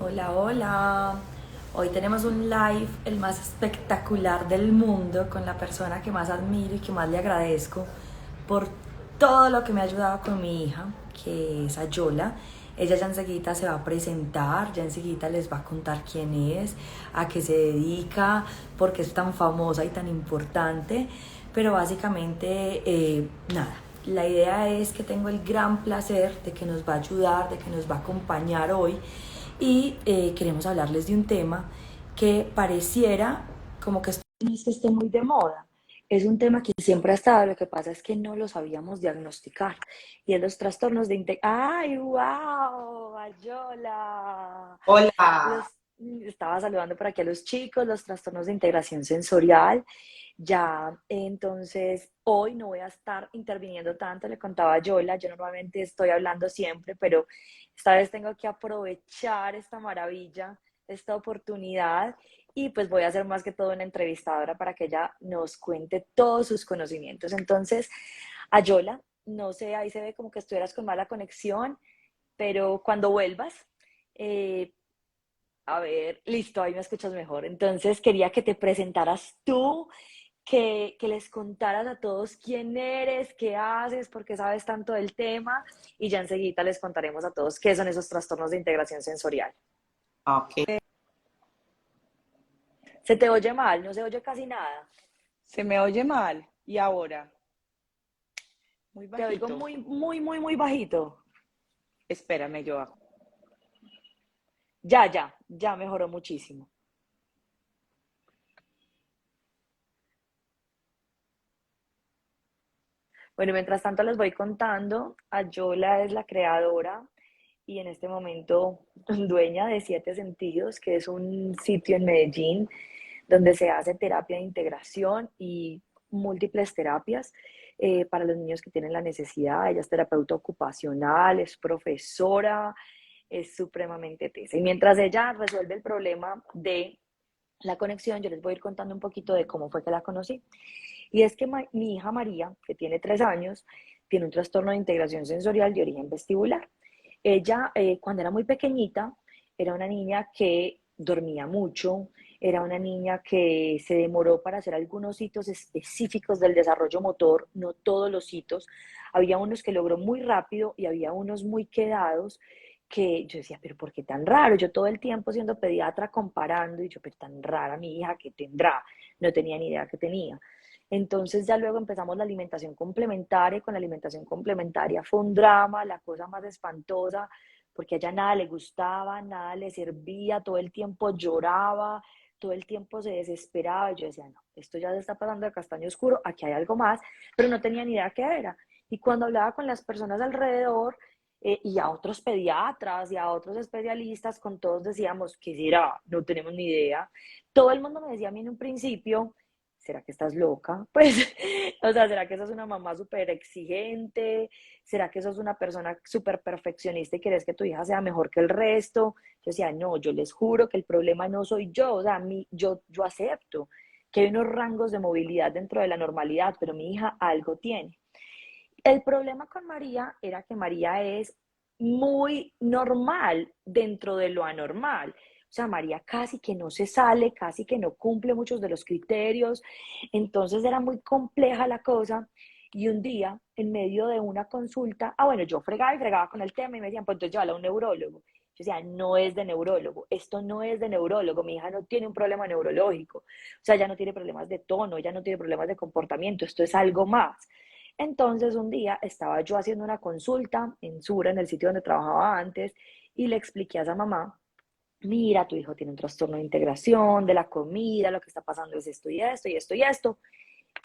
Hola, hola. Hoy tenemos un live, el más espectacular del mundo, con la persona que más admiro y que más le agradezco por todo lo que me ha ayudado con mi hija, que es Ayola. Ella ya enseguida se va a presentar, ya enseguida les va a contar quién es, a qué se dedica, por qué es tan famosa y tan importante. Pero básicamente, nada, la idea es que tengo el gran placer de que nos va a ayudar, de que nos va a acompañar hoy y queremos hablarles de un tema que pareciera como que no es que esté muy de moda. Es un tema que siempre ha estado, lo que pasa es que no lo sabíamos diagnosticar. Y es los trastornos de integración. ¡Ay, wow! ¡Ayola! Los, Hola, estaba saludando por aquí a los chicos, los trastornos de integración sensorial. Ya, entonces, hoy no voy a estar interviniendo tanto, le contaba a Yola, yo normalmente estoy hablando siempre, pero esta vez tengo que aprovechar esta maravilla, esta oportunidad, y pues voy a hacer más que todo una entrevistadora para que ella nos cuente todos sus conocimientos. Entonces, Ayola, no sé, ahí se ve como que estuvieras con mala conexión, pero cuando vuelvas, eh, a ver, listo, ahí me escuchas mejor. Entonces, quería que te presentaras tú, que les contaras a todos quién eres, qué haces, por qué sabes tanto del tema y ya enseguida les contaremos a todos qué son esos trastornos de integración sensorial. ok. Se te oye mal, no se oye casi nada. ¿Se me oye mal? ¿Y ahora? Muy Te oigo bajito. muy, muy, muy, muy bajito. Espérame, yo hago. Ya mejoró muchísimo. Bueno, mientras tanto les voy contando, Ayola es la creadora y en este momento dueña de Siete Sentidos, que es un sitio en Medellín donde se hace terapia de integración y múltiples terapias para los niños que tienen la necesidad. Ella es terapeuta ocupacional, es profesora, es supremamente tesa. Y mientras ella resuelve el problema de la conexión, yo les voy a ir contando un poquito de cómo fue que la conocí. Y es que mi hija María, que tiene 3 años, tiene un trastorno de integración sensorial de origen vestibular. Ella, cuando era muy pequeñita, era una niña que dormía mucho, era una niña que se demoró para hacer algunos hitos específicos del desarrollo motor, no todos los hitos. Había unos que logró muy rápido y había unos muy quedados que yo decía, pero ¿por qué tan raro? Yo todo el tiempo siendo pediatra comparando y yo, pero tan rara mi hija, ¿qué tendrá? No tenía ni idea que tenía. Entonces ya luego empezamos la alimentación complementaria y con la alimentación complementaria fue un drama, la cosa más espantosa, porque a ella nada le gustaba, nada le servía, todo el tiempo lloraba, todo el tiempo se desesperaba. Y yo decía, no, esto ya se está pasando de castaño oscuro, aquí hay algo más, pero no tenía ni idea qué era. Y cuando hablaba con las personas alrededor, y a otros pediatras y a otros especialistas, con todos decíamos, ¿qué será? No tenemos ni idea. Todo el mundo me decía a mí en un principio, ¿será que estás loca? Pues, o sea, ¿será que sos una mamá súper exigente? ¿Será que sos una persona súper perfeccionista y querés que tu hija sea mejor que el resto? Yo decía, no, yo les juro que el problema no soy yo, o sea, yo acepto que hay unos rangos de movilidad dentro de la normalidad, pero mi hija algo tiene. El problema con María era que María es muy normal dentro de lo anormal. O sea, María casi que no se sale, casi que no cumple muchos de los criterios. Entonces era muy compleja la cosa. Y un día, en medio de una consulta, bueno, yo fregaba y fregaba con el tema y me decían, pues entonces llévala a un neurólogo. Yo decía, no es de neurólogo, esto no es de neurólogo, mi hija no tiene un problema neurológico, o sea, ella no tiene problemas de tono, ella no tiene problemas de comportamiento, esto es algo más. Entonces un día estaba yo haciendo una consulta en Sura, en el sitio donde trabajaba antes, y le expliqué a esa mamá, mira, tu hijo tiene un trastorno de integración, de la comida, lo que está pasando es esto y esto y esto y esto.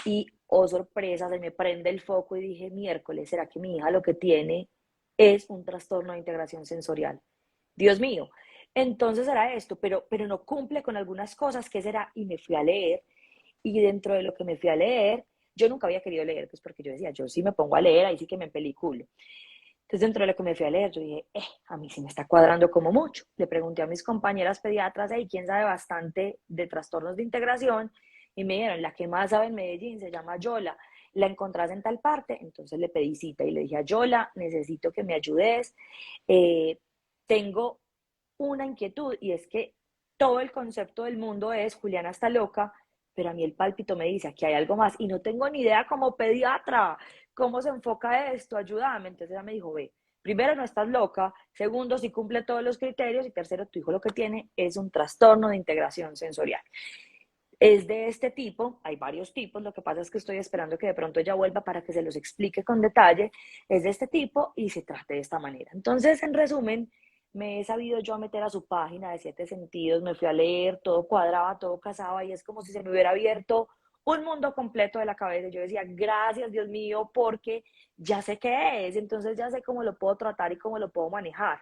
Y, oh sorpresa, se me prende el foco y dije, miércoles, ¿será que mi hija lo que tiene es un trastorno de integración sensorial? Dios mío. Entonces era esto, pero no cumple con algunas cosas, ¿qué será? Y me fui a leer y dentro de lo que me fui a leer, yo nunca había querido leer, pues porque yo decía, yo sí me pongo a leer, ahí sí que me empeliculo. Entonces, dentro de lo que me fui a leer, yo dije, a mí sí me está cuadrando como mucho. Le pregunté a mis compañeras pediatras, y quién sabe bastante de trastornos de integración, y me dijeron, la que más sabe en Medellín se llama Yola, la encontrás en tal parte, entonces le pedí cita y le dije a Yola, necesito que me ayudes, eh, tengo una inquietud y es que todo el concepto del mundo es Juliana está loca, pero a mí el pálpito me dice, aquí hay algo más y no tengo ni idea como pediatra, cómo se enfoca esto, ayúdame. Entonces ella me dijo, ve, primero no estás loca, segundo si cumple todos los criterios y tercero tu hijo lo que tiene es un trastorno de integración sensorial. Es de este tipo, hay varios tipos, lo que pasa es que estoy esperando que de pronto ella vuelva para que se los explique con detalle, es de este tipo y se trate de esta manera. Entonces, en resumen, me he sabido yo a meter a su página de siete sentidos, me fui a leer, todo cuadraba, todo casaba y es como si se me hubiera abierto un mundo completo de la cabeza. Yo decía, gracias Dios mío, porque ya sé qué es, entonces ya sé cómo lo puedo tratar y cómo lo puedo manejar.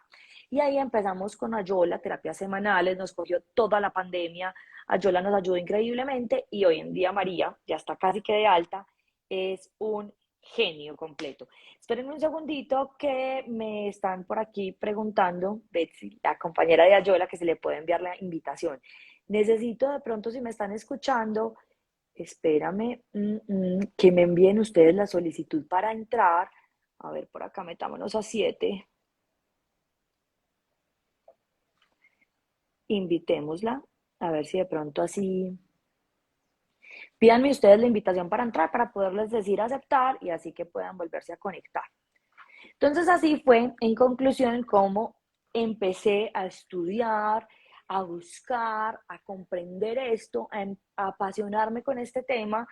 Y ahí empezamos con Ayola, terapias semanales, nos cogió toda la pandemia. Ayola nos ayudó increíblemente y hoy en día María ya está casi que de alta, es un genio completo. Esperen un segundito que me están por aquí preguntando, Betsy, la compañera de Ayola, que se le puede enviar la invitación. Necesito de pronto, si me están escuchando, espérame, que me envíen ustedes la solicitud para entrar. A ver, por acá metámonos a 7. Invitémosla, a ver si de pronto así. Pídanme ustedes la invitación para entrar, para poderles decir aceptar y así que puedan volverse a conectar. Entonces así fue, en conclusión, cómo empecé a estudiar, a buscar, a comprender esto, a apasionarme con este tema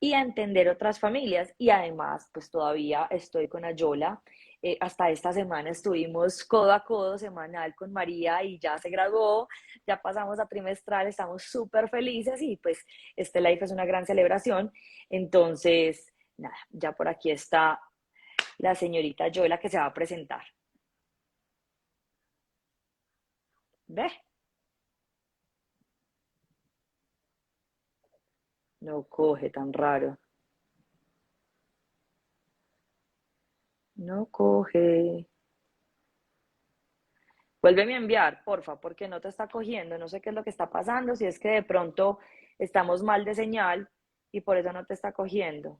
y a entender otras familias. Y además, pues todavía estoy con Ayola. Hasta esta semana estuvimos codo a codo semanal con María y ya se graduó, ya pasamos a trimestral, estamos súper felices y pues este live es una gran celebración. Entonces, nada, ya por aquí está la señorita Ayola que se va a presentar. ¿Ve? No coge tan raro. No coge. Vuélveme a enviar, porfa, porque no te está cogiendo. No sé qué es lo que está pasando. Si es que de pronto estamos mal de señal y por eso no te está cogiendo.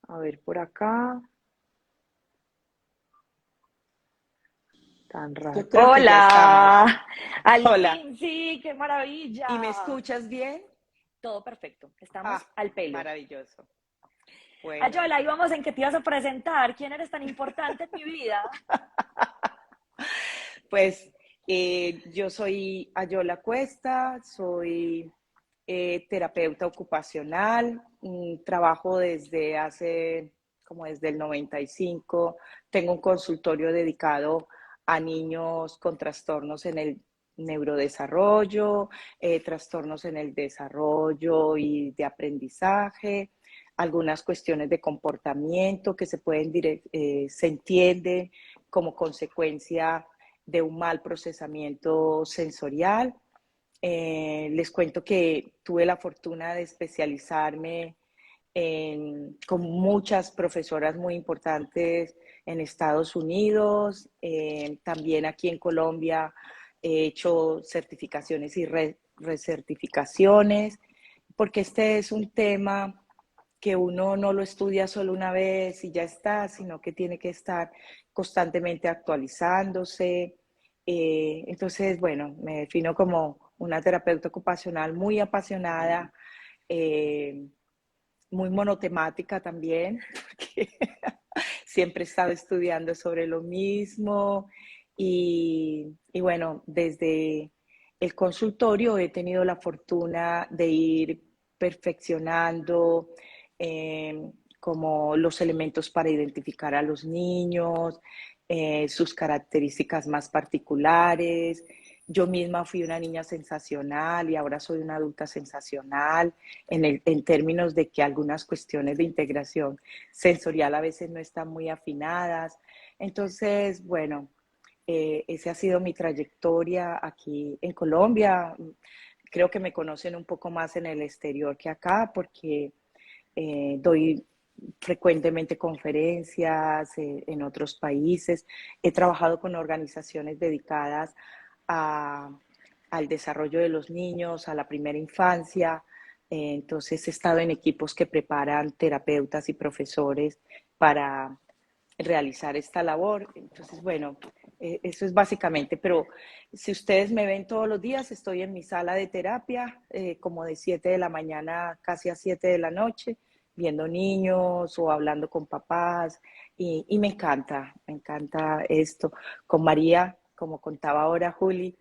A ver, por acá. Tan raro. Yo creo que ya estamos. ¡Hola! Al Hola. fin, sí, qué ¿Y me maravilla. escuchas bien? Todo perfecto. Ah, Estamos al pelo. maravilloso. Bueno, Ayola, íbamos en que te ibas a presentar. ¿Quién eres tan importante en mi vida? pues yo soy Ayola Cuesta, soy terapeuta ocupacional, trabajo desde hace, como desde el 95, tengo un consultorio dedicado a niños con trastornos en el neurodesarrollo, trastornos en el desarrollo y de aprendizaje, algunas cuestiones de comportamiento que se entienden como consecuencia de un mal procesamiento sensorial. Les cuento que tuve la fortuna de especializarme con muchas profesoras muy importantes en Estados Unidos, también aquí en Colombia he hecho certificaciones y recertificaciones, porque este es un tema que uno no lo estudia solo una vez y ya está, sino que tiene que estar constantemente actualizándose. Entonces, bueno, me defino como una terapeuta ocupacional muy apasionada, eh, muy monotemática también, porque siempre he estado estudiando sobre lo mismo y bueno, desde el consultorio he tenido la fortuna de ir perfeccionando como los elementos para identificar a los niños, sus características más particulares. Yo misma fui una niña sensacional y ahora soy una adulta sensacional en términos de que algunas cuestiones de integración sensorial a veces no están muy afinadas. Entonces, bueno, esa ha sido mi trayectoria aquí en Colombia. Creo que me conocen un poco más en el exterior que acá porque doy frecuentemente conferencias en otros países. He trabajado con organizaciones dedicadas a, al desarrollo de los niños, a la primera infancia. Entonces he estado en equipos que preparan terapeutas y profesores para realizar esta labor. Entonces, bueno, eso es básicamente, pero si ustedes me ven todos los días, estoy en mi sala de terapia, como de 7 de la mañana casi a 7 de la noche, viendo niños o hablando con papás, y me encanta esto. Con María, como contaba ahora Juli,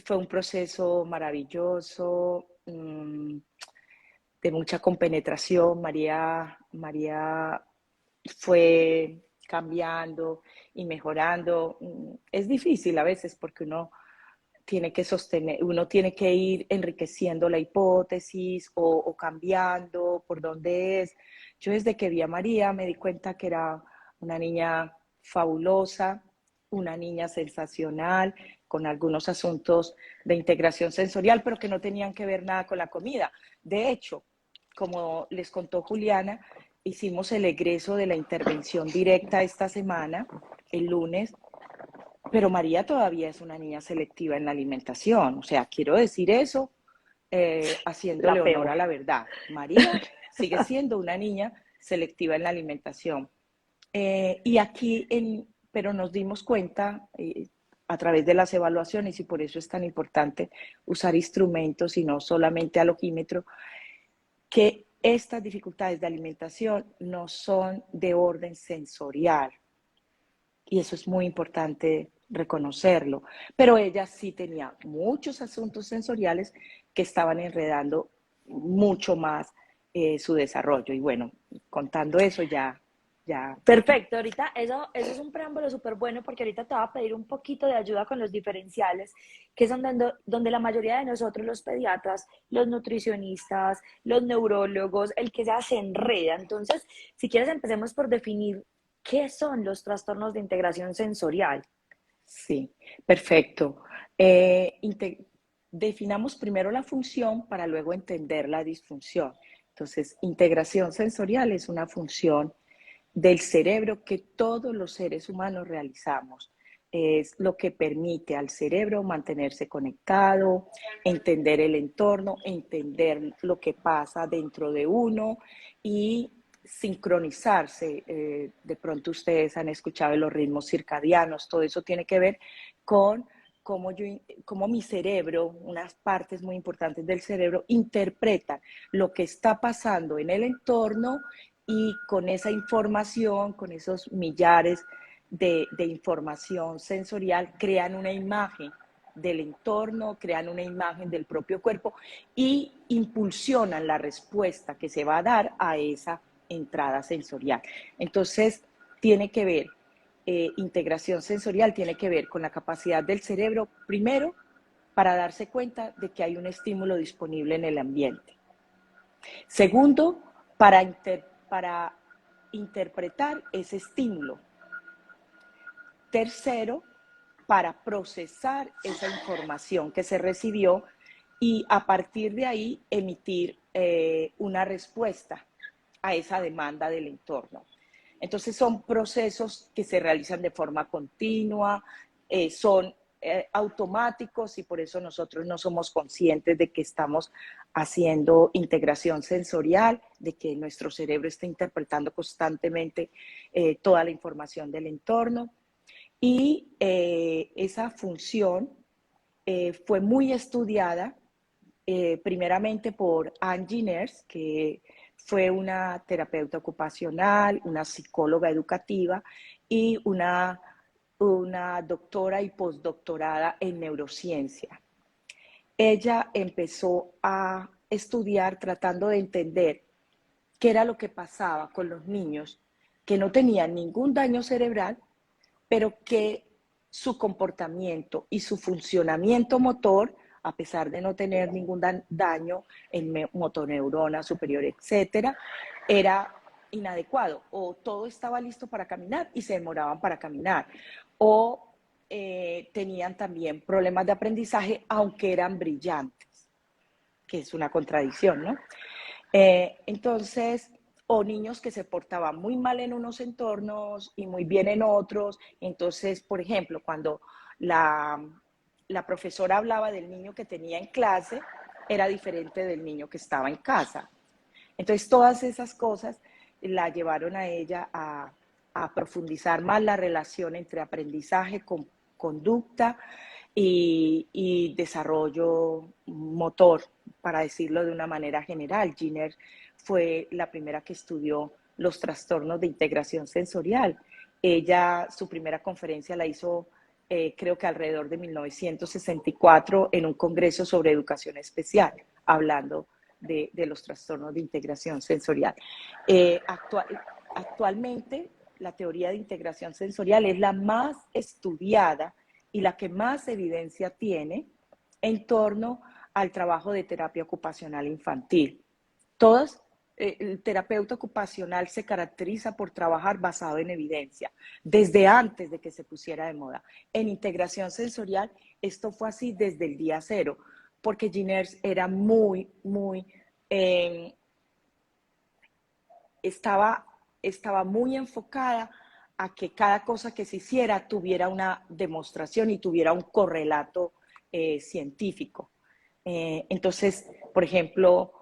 fue un proceso maravilloso, de mucha compenetración. María fue cambiando y mejorando. Es difícil a veces porque uno tiene que ir enriqueciendo la hipótesis o cambiando por dónde es. Yo desde que vi a María me di cuenta que era una niña fabulosa, una niña sensacional, con algunos asuntos de integración sensorial, pero que no tenían que ver nada con la comida. De hecho, como les contó Juliana, hicimos el egreso de la intervención directa esta semana, el lunes, pero María todavía es una niña selectiva en la alimentación. O sea, quiero decir eso La haciéndole honor peor. a la verdad. María sigue siendo una niña selectiva en la alimentación. Pero nos dimos cuenta a través de las evaluaciones, y por eso es tan importante usar instrumentos y no solamente alogímetro, que estas dificultades de alimentación no son de orden sensorial, y eso es muy importante reconocerlo. Pero ella sí tenía muchos asuntos sensoriales que estaban enredando mucho más su desarrollo. Y bueno, contando eso ya. Perfecto, ahorita eso es un preámbulo súper bueno porque ahorita te voy a pedir un poquito de ayuda con los diferenciales, que son donde la mayoría de nosotros, los pediatras, los nutricionistas, los neurólogos, el que sea se enreda. Entonces, si quieres, empecemos por definir qué son los trastornos de integración sensorial. Sí, perfecto. Eh, Definamos primero la función para luego entender la disfunción. Entonces, integración sensorial es una función del cerebro que todos los seres humanos realizamos. Es lo que permite al cerebro mantenerse conectado, entender el entorno, entender lo que pasa dentro de uno y sincronizarse. De pronto ustedes han escuchado de los ritmos circadianos, todo eso tiene que ver con cómo mi cerebro, unas partes muy importantes del cerebro, interpretan lo que está pasando en el entorno, y con esa información, con esos millares de información sensorial, crean una imagen del entorno, crean una imagen del propio cuerpo y impulsionan la respuesta que se va a dar a esa entrada sensorial. Entonces, tiene que ver, integración sensorial tiene que ver con la capacidad del cerebro, primero, para darse cuenta de que hay un estímulo disponible en el ambiente. Segundo, para interpretar ese estímulo. Tercero, para procesar esa información que se recibió y a partir de ahí emitir una respuesta a esa demanda del entorno. Entonces son procesos que se realizan de forma continua, son automáticos, y por eso nosotros no somos conscientes de que estamos haciendo integración sensorial, de que nuestro cerebro está interpretando constantemente toda la información del entorno. Y esa función fue muy estudiada primeramente por Angie Ners, que fue una terapeuta ocupacional, una psicóloga educativa y una doctora y postdoctorada en neurociencia. Ella empezó a estudiar tratando de entender qué era lo que pasaba con los niños que no tenían ningún daño cerebral, pero que su comportamiento y su funcionamiento motor, a pesar de no tener ningún daño en motoneurona superior, etcétera, era inadecuado, o todo estaba listo para caminar y se demoraban para caminar, o tenían también problemas de aprendizaje, aunque eran brillantes, que es una contradicción, ¿no? Entonces, o niños que se portaban muy mal en unos entornos y muy bien en otros. Entonces, por ejemplo, cuando la, la profesora hablaba del niño que tenía en clase, era diferente del niño que estaba en casa. Entonces, todas esas cosas la llevaron a ella a profundizar más la relación entre aprendizaje con conducta y desarrollo motor, para decirlo de una manera general. Giner fue la primera que estudió los trastornos de integración sensorial. Ella, su primera conferencia la hizo creo que alrededor de 1964 en un congreso sobre educación especial, hablando de los trastornos de integración sensorial. Actualmente, la teoría de integración sensorial es la más estudiada y la que más evidencia tiene en torno al trabajo de terapia ocupacional infantil. Todas, el terapeuta ocupacional se caracteriza por trabajar basado en evidencia, desde antes de que se pusiera de moda. En integración sensorial, esto fue así desde el día cero, porque Giner era estaba muy enfocada a que cada cosa que se hiciera tuviera una demostración y tuviera un correlato científico. Entonces, por ejemplo,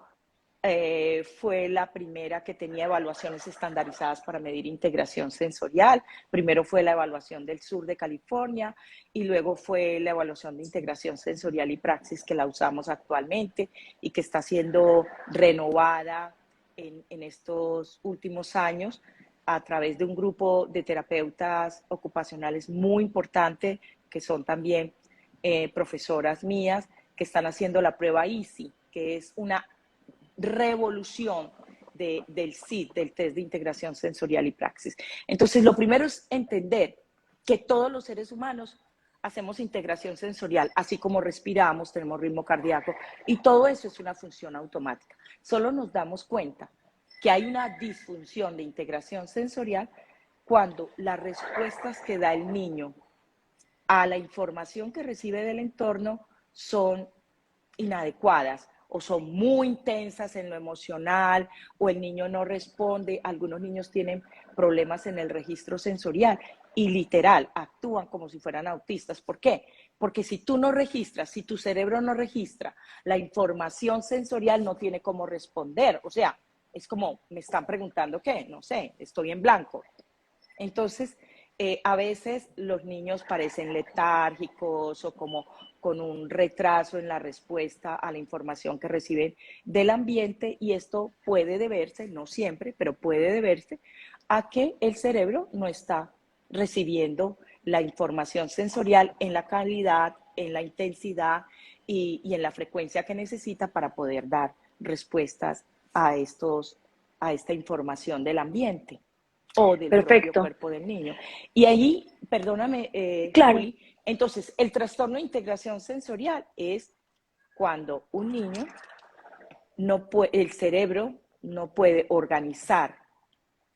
fue la primera que tenía evaluaciones estandarizadas para medir integración sensorial. Primero fue la evaluación del sur de California y luego fue la evaluación de integración sensorial y praxis, que la usamos actualmente y que está siendo renovada en estos últimos años a través de un grupo de terapeutas ocupacionales muy importante, que son también profesoras mías, que están haciendo la prueba EASY, que es una revolución del SIT, del test de integración sensorial y praxis. Entonces, lo primero es entender que todos los seres humanos hacemos integración sensorial, así como respiramos, tenemos ritmo cardíaco, y todo eso es una función automática. Solo nos damos cuenta que hay una disfunción de integración sensorial cuando las respuestas que da el niño a la información que recibe del entorno son inadecuadas o son muy intensas en lo emocional, o el niño no responde. Algunos niños tienen problemas en el registro sensorial y literal actúan como si fueran autistas. ¿Por qué? Porque si tú no registras, si tu cerebro no registra la información sensorial, no tiene cómo responder. O sea, es como, me están preguntando qué, no sé, estoy en blanco. Entonces, a veces los niños parecen letárgicos o como con un retraso en la respuesta a la información que reciben del ambiente, y esto puede deberse, no siempre, pero puede deberse a que el cerebro no está recibiendo la información sensorial en la calidad, en la intensidad y en la frecuencia que necesita para poder dar respuestas a esta información del ambiente o del propio Perfecto. cuerpo del niño. Y ahí, perdóname, Claro. Juli, entonces el trastorno de integración sensorial es cuando un niño no puede, el cerebro no puede organizar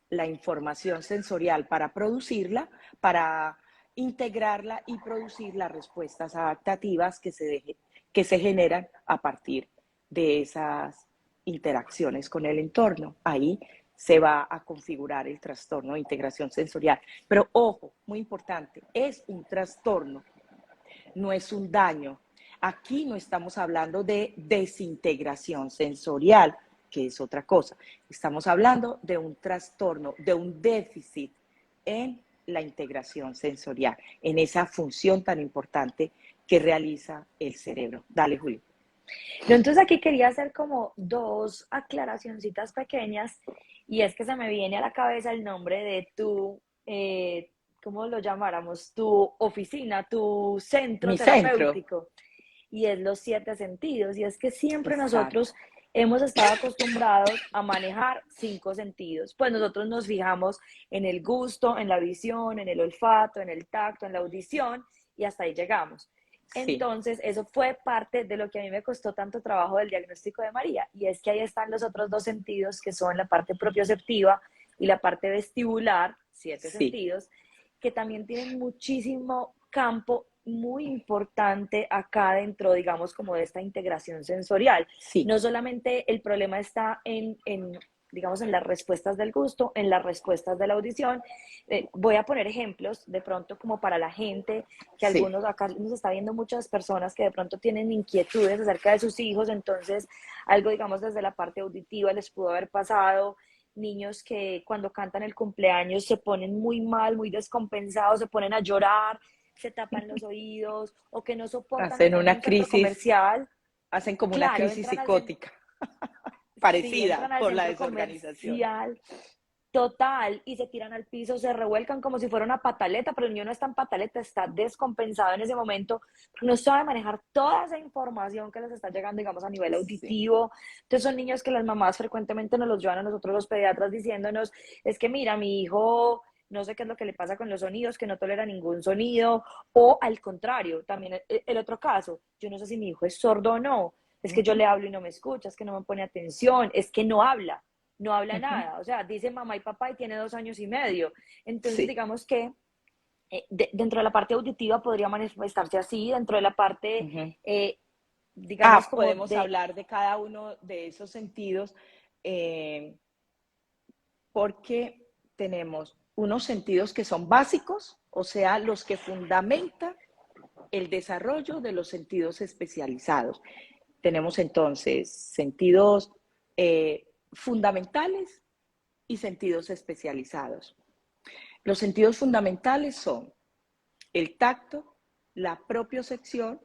la información sensorial para producirla, para integrarla y producir las respuestas adaptativas que se generan a partir de esas interacciones con el entorno. Ahí se va a configurar el trastorno de integración sensorial. Pero ojo, muy importante, es un trastorno, no es un daño. Aquí no estamos hablando de desintegración sensorial, que es otra cosa. Estamos hablando de un trastorno, de un déficit en la integración sensorial, en esa función tan importante que realiza el cerebro. Dale, Julio. Yo entonces aquí quería hacer como dos aclaracioncitas pequeñas, y es que se me viene a la cabeza el nombre de tu, ¿cómo lo llamáramos? Tu oficina, tu centro Mi centro. terapéutico, y es los siete sentidos. Y es que siempre nosotros Exacto. hemos estado acostumbrados a manejar cinco sentidos. Pues nosotros nos fijamos en el gusto, en la visión, en el olfato, en el tacto, en la audición, y hasta ahí llegamos. Sí, Entonces, eso fue parte de lo que a mí me costó tanto trabajo del diagnóstico de María, y es que ahí están los otros dos sentidos, que son la parte propioceptiva y la parte vestibular, siete sí, sentidos, que también tienen muchísimo campo muy importante acá dentro, digamos, como de esta integración sensorial. sí, No solamente el problema está digamos, en las respuestas del gusto, en las respuestas de la audición. Voy a poner ejemplos de pronto como para la gente, que sí, algunos, acá nos está viendo muchas personas que de pronto tienen inquietudes acerca de sus hijos. Entonces algo, digamos, desde la parte auditiva les pudo haber pasado, niños que cuando cantan el cumpleaños se ponen muy mal, muy descompensados, se ponen a llorar, se tapan los oídos o que no soportan Hacen estar en una un centro crisis, comercial. hacen como una Claro, crisis entran al centro, psicótica, sí, parecida entran al por la centro desorganización. comercial. Total, y se tiran al piso, se revuelcan como si fuera una pataleta, pero el niño no está en pataleta, está descompensado en ese momento, no sabe manejar toda esa información que les está llegando, digamos, a nivel Sí. auditivo. Entonces son niños que las mamás frecuentemente nos los llevan a nosotros los pediatras diciéndonos, es que mira, mi hijo, no sé qué es lo que le pasa con los sonidos, que no tolera ningún sonido, o al contrario, también el otro caso, yo no sé si mi hijo es sordo o no, es que yo Ujú, le hablo y no me escucha, es que no me pone atención, es que no habla, no habla ujú. nada, o sea, dice mamá y papá y tiene 2 años y medio. Entonces, Sí. digamos que dentro de la parte auditiva podría manifestarse así, dentro de la parte, Ujú. digamos, como Podemos de, hablar de cada uno de esos sentidos eh, porque tenemos unos sentidos que son básicos, o sea, los que fundamentan el desarrollo de los sentidos especializados. Tenemos entonces sentidos fundamentales y sentidos especializados. Los sentidos fundamentales son el tacto, la propiocepción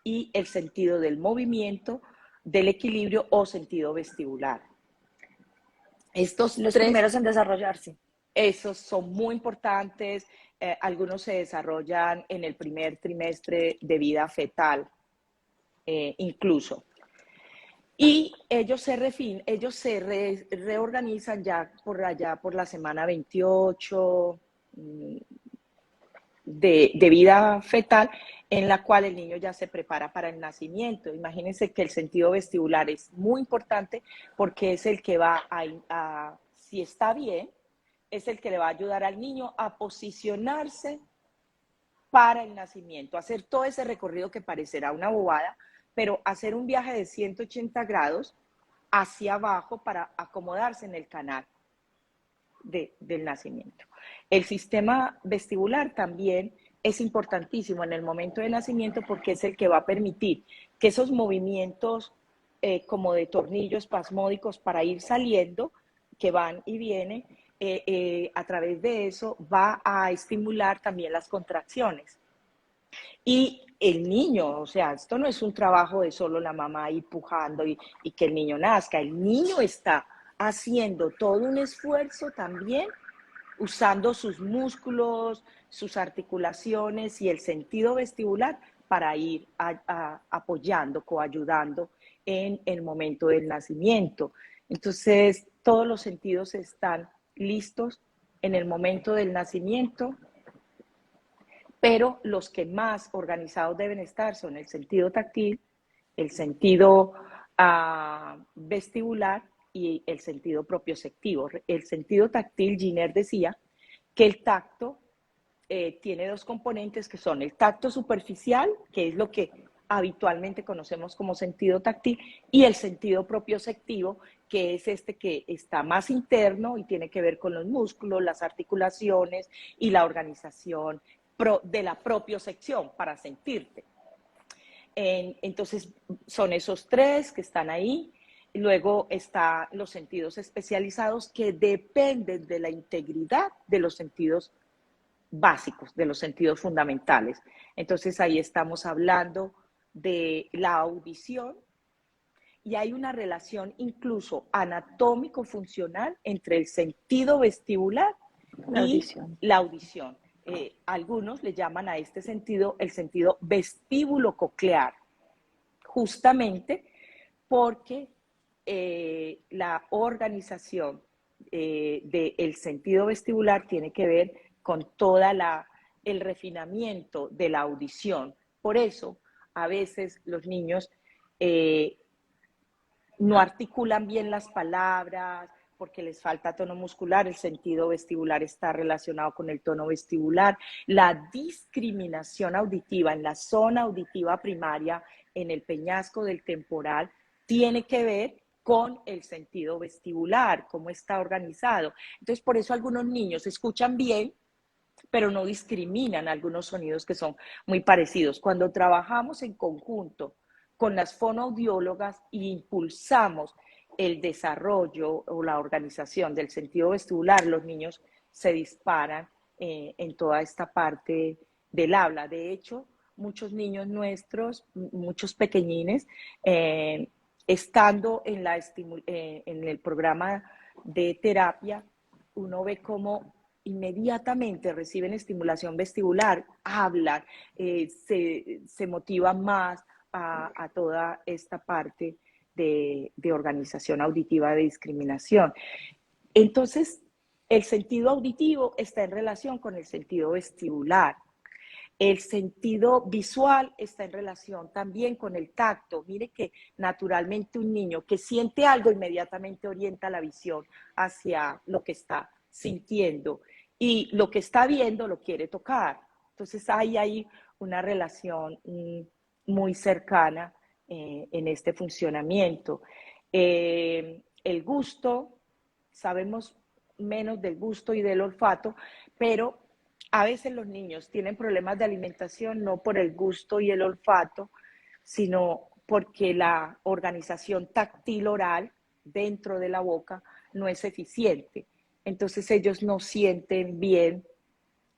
y el sentido del movimiento, del equilibrio o sentido vestibular. Estos los tres, primeros en desarrollarse. esos son muy importantes. Algunos se desarrollan en el primer trimestre de vida fetal, incluso. Y ellos se reorganizan ya por allá por la semana 28 de vida fetal, en la cual el niño ya se prepara para el nacimiento. Imagínense que el sentido vestibular es muy importante porque es el que va si está bien, es el que le va a ayudar al niño a posicionarse para el nacimiento, hacer todo ese recorrido que parecerá una bobada, pero hacer un viaje de 180 grados hacia abajo para acomodarse en el canal del nacimiento. El sistema vestibular también es importantísimo en el momento del nacimiento porque es el que va a permitir que esos movimientos como de tornillo espasmódicos para ir saliendo, que van y vienen, a través de eso va a estimular también las contracciones. Y el niño, o sea, esto no es un trabajo de solo la mamá ahí pujando y que el niño nazca, el niño está haciendo todo un esfuerzo también usando sus músculos, sus articulaciones y el sentido vestibular para ir apoyando, coayudando en el momento del nacimiento. Entonces, todos los sentidos están listos en el momento del nacimiento, pero los que más organizados deben estar son el sentido táctil, el sentido vestibular y el sentido propioceptivo. El sentido táctil, Giner decía que el tacto tiene dos componentes que son el tacto superficial, que es lo que habitualmente conocemos como sentido táctil, y el sentido propioceptivo, que es este que está más interno y tiene que ver con los músculos, las articulaciones y la organización de la propiocepción para sentirte. Entonces, son esos tres que están ahí. Luego están los sentidos especializados que dependen de la integridad de los sentidos básicos, de los sentidos fundamentales. Entonces, ahí estamos hablando de la audición y hay una relación incluso anatómico-funcional entre el sentido vestibular La y audición. la audición. Algunos le llaman a este sentido el sentido vestíbulo coclear, justamente porque la organización del sentido vestibular tiene que ver con toda el refinamiento de la audición. Por eso, a veces los niños no articulan bien las palabras porque les falta tono muscular, el sentido vestibular está relacionado con el tono vestibular, la discriminación auditiva en la zona auditiva primaria, en el peñasco del temporal, tiene que ver con el sentido vestibular, cómo está organizado. Entonces, por eso algunos niños escuchan bien, pero no discriminan algunos sonidos que son muy parecidos. Cuando trabajamos en conjunto con las fonoaudiólogas e impulsamos el desarrollo o la organización del sentido vestibular, los niños se disparan en toda esta parte del habla. De hecho, muchos niños nuestros, muchos pequeñines, estando en el programa de terapia, uno ve cómo inmediatamente reciben estimulación vestibular, hablan, se motivan más a toda esta parte de organización auditiva de discriminación. Entonces, el sentido auditivo está en relación con el sentido vestibular. El sentido visual está en relación también con el tacto. Mire que naturalmente un niño que siente algo inmediatamente orienta la visión hacia lo que está sintiendo y lo que está viendo lo quiere tocar. Entonces hay ahí una relación muy cercana en este funcionamiento. El gusto, sabemos menos del gusto y del olfato, pero a veces los niños tienen problemas de alimentación no por el gusto y el olfato, sino porque la organización táctil oral dentro de la boca no es eficiente. Entonces ellos no sienten bien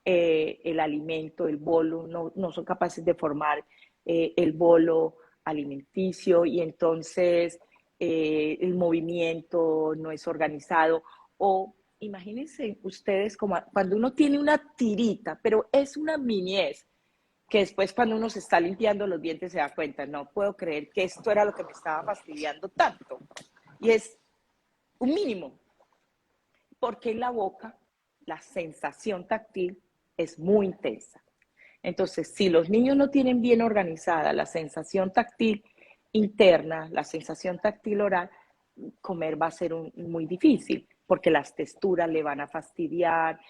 el alimento, el bolo, no son capaces de formar el bolo alimenticio y entonces el movimiento no es organizado. O imagínense ustedes como cuando uno tiene una tirita, pero es una niñez, que después cuando uno se está limpiando los dientes se da cuenta, no puedo creer que esto era lo que me estaba fastidiando tanto. Y es un mínimo, porque en la boca la sensación táctil es muy intensa. Entonces, si los niños no tienen bien organizada la sensación táctil interna, la sensación táctil oral, comer va a ser muy difícil, porque las texturas le van a fastidiar,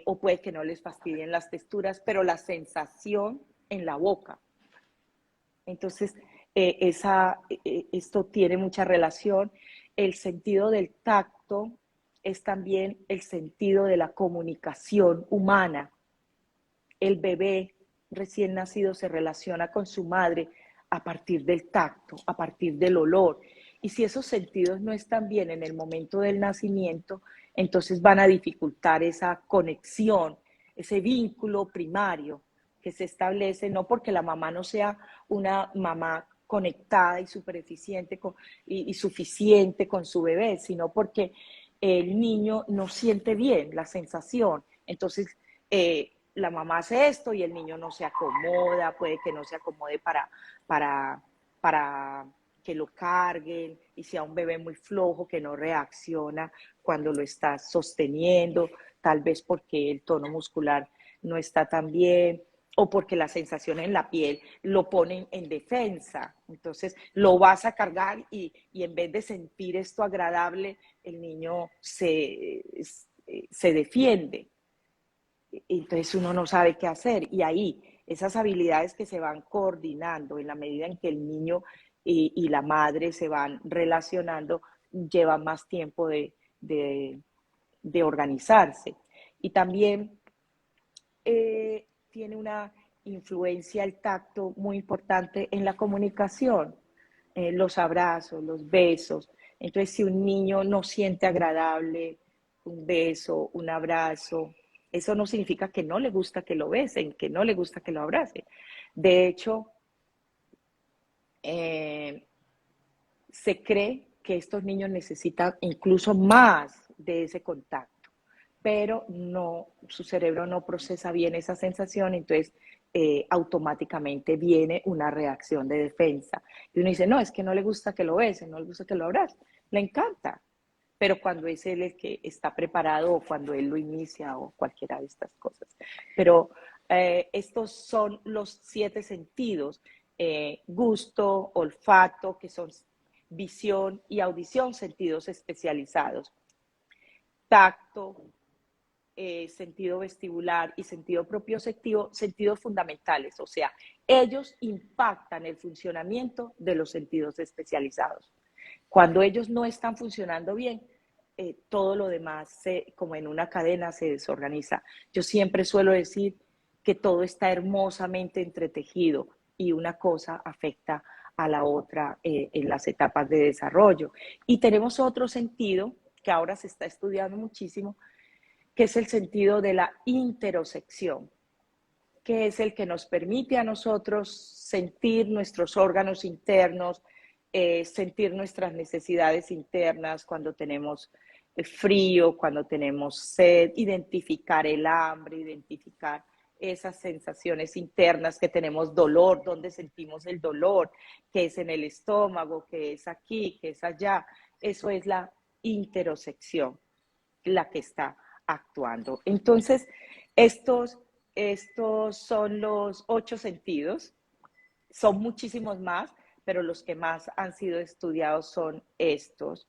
o puede que no les fastidien las texturas, pero la sensación en la boca. Entonces, esto tiene mucha relación. El sentido del tacto es también el sentido de la comunicación humana. El bebé recién nacido se relaciona con su madre a partir del tacto, a partir del olor. Y si esos sentidos no están bien en el momento del nacimiento, entonces van a dificultar esa conexión, ese vínculo primario que se establece, no porque la mamá no sea una mamá conectada y súper eficiente y suficiente con su bebé, sino porque el niño no siente bien la sensación. Entonces, la mamá hace esto y el niño no se acomoda, puede que no se acomode para que lo carguen, y sea un bebé muy flojo que no reacciona cuando lo estás sosteniendo, tal vez porque el tono muscular no está tan bien o porque la sensación en la piel lo ponen en defensa. Entonces lo vas a cargar y en vez de sentir esto agradable, el niño se defiende. Entonces uno no sabe qué hacer y ahí esas habilidades que se van coordinando en la medida en que el niño y la madre se van relacionando, lleva más tiempo de organizarse. Y también tiene una influencia el tacto muy importante en la comunicación, los abrazos, los besos. Entonces, si un niño no siente agradable un beso, un abrazo, eso no significa que no le gusta que lo besen, que no le gusta que lo abracen. De hecho, se cree que estos niños necesitan incluso más de ese contacto, pero no, su cerebro no procesa bien esa sensación, entonces automáticamente viene una reacción de defensa. Y uno dice, no, es que no le gusta que lo besen, no le gusta que lo abracen, le encanta, pero cuando es él el que está preparado o cuando él lo inicia o cualquiera de estas cosas. Pero estos son los 7 sentidos, gusto, olfato, que son visión y audición, sentidos especializados, tacto, sentido vestibular y sentido propioceptivo, sentidos fundamentales, o sea, ellos impactan el funcionamiento de los sentidos especializados. Cuando ellos no están funcionando bien, todo lo demás, como en una cadena, se desorganiza. Yo siempre suelo decir que todo está hermosamente entretejido y una cosa afecta a la otra en las etapas de desarrollo. Y tenemos otro sentido que ahora se está estudiando muchísimo, que es el sentido de la interocepción, que es el que nos permite a nosotros sentir nuestros órganos internos, sentir nuestras necesidades internas cuando tenemos frío, cuando tenemos sed, identificar el hambre, identificar esas sensaciones internas que tenemos dolor, dónde sentimos el dolor, que es en el estómago, que es aquí, que es allá. Eso es la interocepción, la que está actuando. Entonces, estos son los 8 sentidos, son muchísimos más, pero los que más han sido estudiados son estos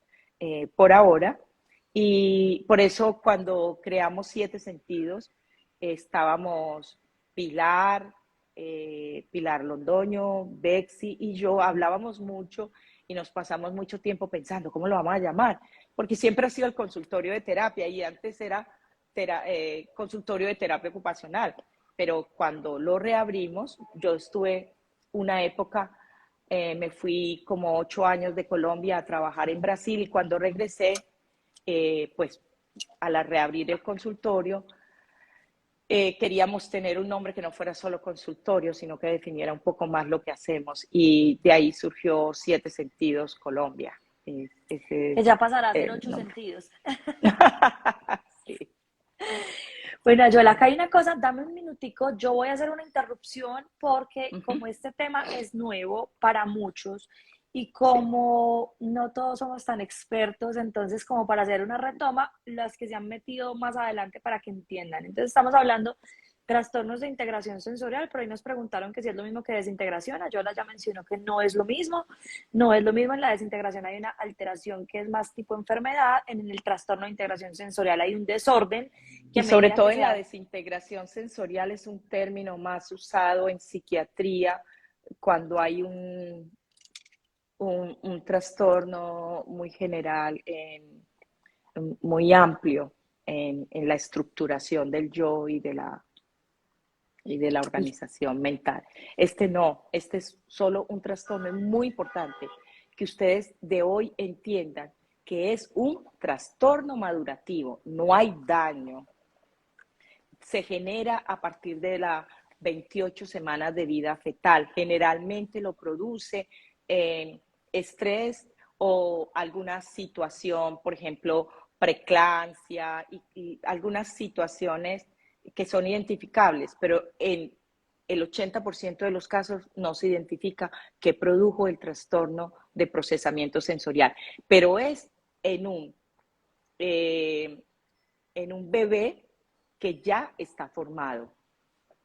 por ahora. Y por eso cuando creamos 7 sentidos, estábamos Pilar, Pilar Londoño, Bexy y yo hablábamos mucho y nos pasamos mucho tiempo pensando, ¿cómo lo vamos a llamar? Porque siempre ha sido el consultorio de terapia y antes era consultorio de terapia ocupacional, pero cuando lo reabrimos, yo estuve una época, me fui como 8 años de Colombia a trabajar en Brasil y cuando regresé, pues al reabrir el consultorio, queríamos tener un nombre que no fuera solo consultorio, sino que definiera un poco más lo que hacemos. Y de ahí surgió Siete Sentidos Colombia. Ese Que es ya pasará a ser el ocho nombre. sentidos. Sí. Bueno, Yola, acá hay una cosa, dame un minutico, yo voy a hacer una interrupción porque Uh -huh. como este tema es nuevo para muchos y como no todos somos tan expertos, entonces como para hacer una retoma, las que se han metido más adelante para que entiendan. Entonces estamos hablando trastornos de integración sensorial, pero ahí nos preguntaron que si es lo mismo que desintegración, Yola ya mencionó que no es lo mismo, no es lo mismo, en la desintegración hay una alteración que es más tipo enfermedad, en el trastorno de integración sensorial hay un desorden que Y a sobre medida todo que en la sea desintegración sensorial es un término más usado en psiquiatría cuando hay un trastorno muy general, muy amplio en la estructuración del yo y de la organización mental. Este no, este es solo un trastorno muy importante que ustedes de hoy entiendan que es un trastorno madurativo, no hay daño, se genera a partir de las 28 semanas de vida fetal. Generalmente lo produce estrés o alguna situación, por ejemplo, preeclampsia y algunas situaciones que son identificables, pero en el 80% de los casos no se identifica qué produjo el trastorno de procesamiento sensorial, pero es en eh, en un bebé que ya está formado,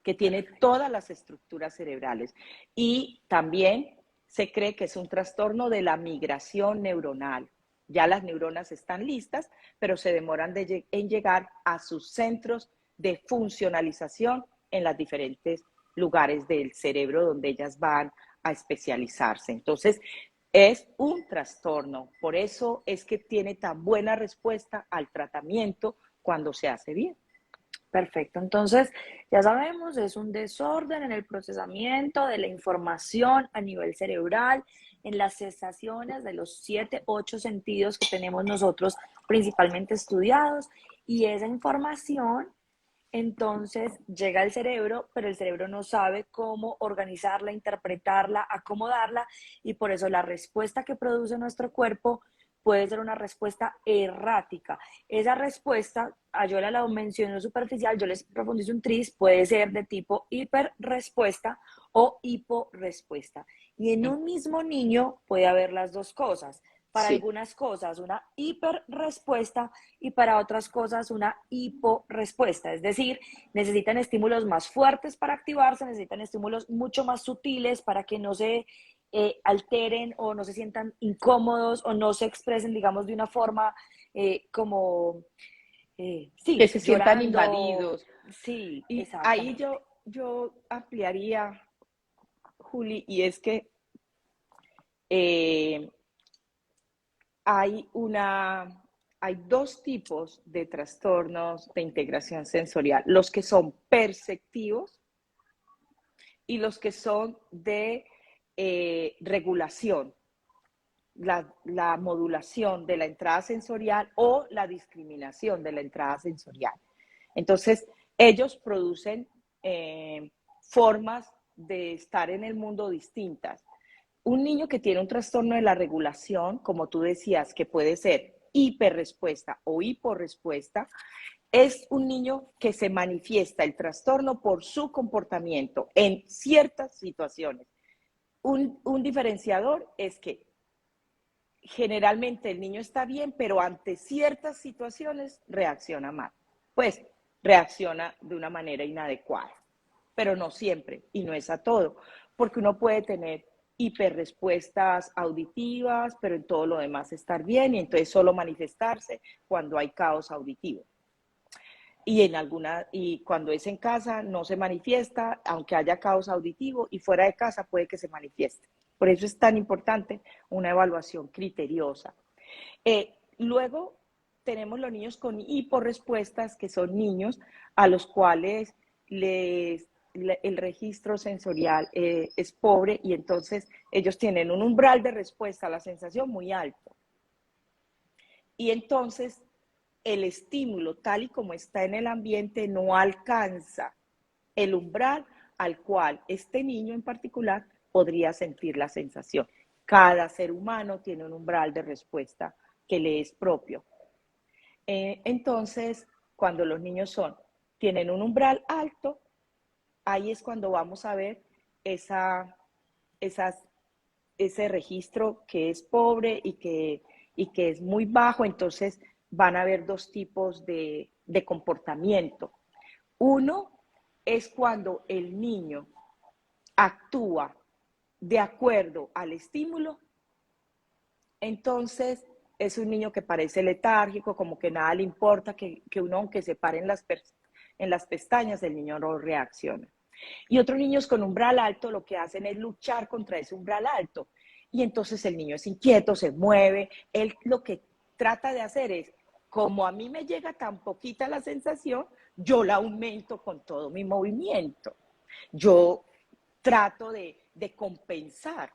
que tiene todas las estructuras cerebrales. Y también se cree que es un trastorno de la migración neuronal. Ya las neuronas están listas, pero se demoran en llegar a sus centros de funcionalización en los diferentes lugares del cerebro donde ellas van a especializarse. Entonces, es un trastorno. Por eso es que tiene tan buena respuesta al tratamiento cuando se hace bien. perfecto. Entonces, ya sabemos, es un desorden en el procesamiento de la información a nivel cerebral, en las sensaciones de los 7, 8 sentidos que tenemos nosotros principalmente estudiados, y esa información entonces llega al cerebro, pero el cerebro no sabe cómo organizarla, interpretarla, acomodarla, y por eso la respuesta que produce nuestro cuerpo puede ser una respuesta errática. Esa respuesta, yo la menciono superficial, yo les profundizo un tris, puede ser de tipo hiperrespuesta o hiporrespuesta. Y en un mismo niño puede haber las dos cosas. Para Sí, algunas cosas una hiperrespuesta y para otras cosas una hiporrespuesta. Es decir, necesitan estímulos más fuertes para activarse, necesitan estímulos mucho más sutiles para que no se alteren o no se sientan incómodos o no se expresen, digamos, de una forma como, que sí, se sientan llorando. invadidos. Sí, Y ahí exactamente. yo ampliaría, Juli, y es que eh, hay hay dos tipos de trastornos de integración sensorial, los que son perceptivos y los que son de regulación, la modulación de la entrada sensorial o la discriminación de la entrada sensorial. Entonces, ellos producen formas de estar en el mundo distintas. Un niño que tiene un trastorno de la regulación, como tú decías, que puede ser hiperrespuesta o hiporrespuesta, es un niño que se manifiesta el trastorno por su comportamiento en ciertas situaciones. Un diferenciador es que generalmente el niño está bien, pero ante ciertas situaciones reacciona mal. Pues reacciona de una manera inadecuada, pero no siempre y no es a todo, porque uno puede tener hiperrespuestas auditivas, pero en todo lo demás estar bien y entonces solo manifestarse cuando hay caos auditivo. Y cuando es en casa no se manifiesta, aunque haya caos auditivo, y fuera de casa puede que se manifieste. Por eso es tan importante una evaluación criteriosa. Luego tenemos los niños con hiporrespuestas, que son niños a los cuales el registro sensorial es pobre y entonces ellos tienen un umbral de respuesta a la sensación muy alto. Y entonces el estímulo tal y como está en el ambiente no alcanza el umbral al cual este niño en particular podría sentir la sensación. Cada ser humano tiene un umbral de respuesta que le es propio. Entonces, cuando los niños tienen un umbral alto, ahí es cuando vamos a ver ese registro que es pobre y que es muy bajo. Entonces van a haber dos tipos de comportamiento. Uno es cuando el niño actúa de acuerdo al estímulo, entonces es un niño que parece letárgico, como que nada le importa, que uno aunque se pare en las pestañas, el niño no reacciona. Y otros niños con umbral alto lo que hacen es luchar contra ese umbral alto. Y entonces el niño es inquieto, se mueve. Él lo que trata de hacer es, como a mí me llega tan poquita la sensación, yo la aumento con todo mi movimiento. Yo trato de compensar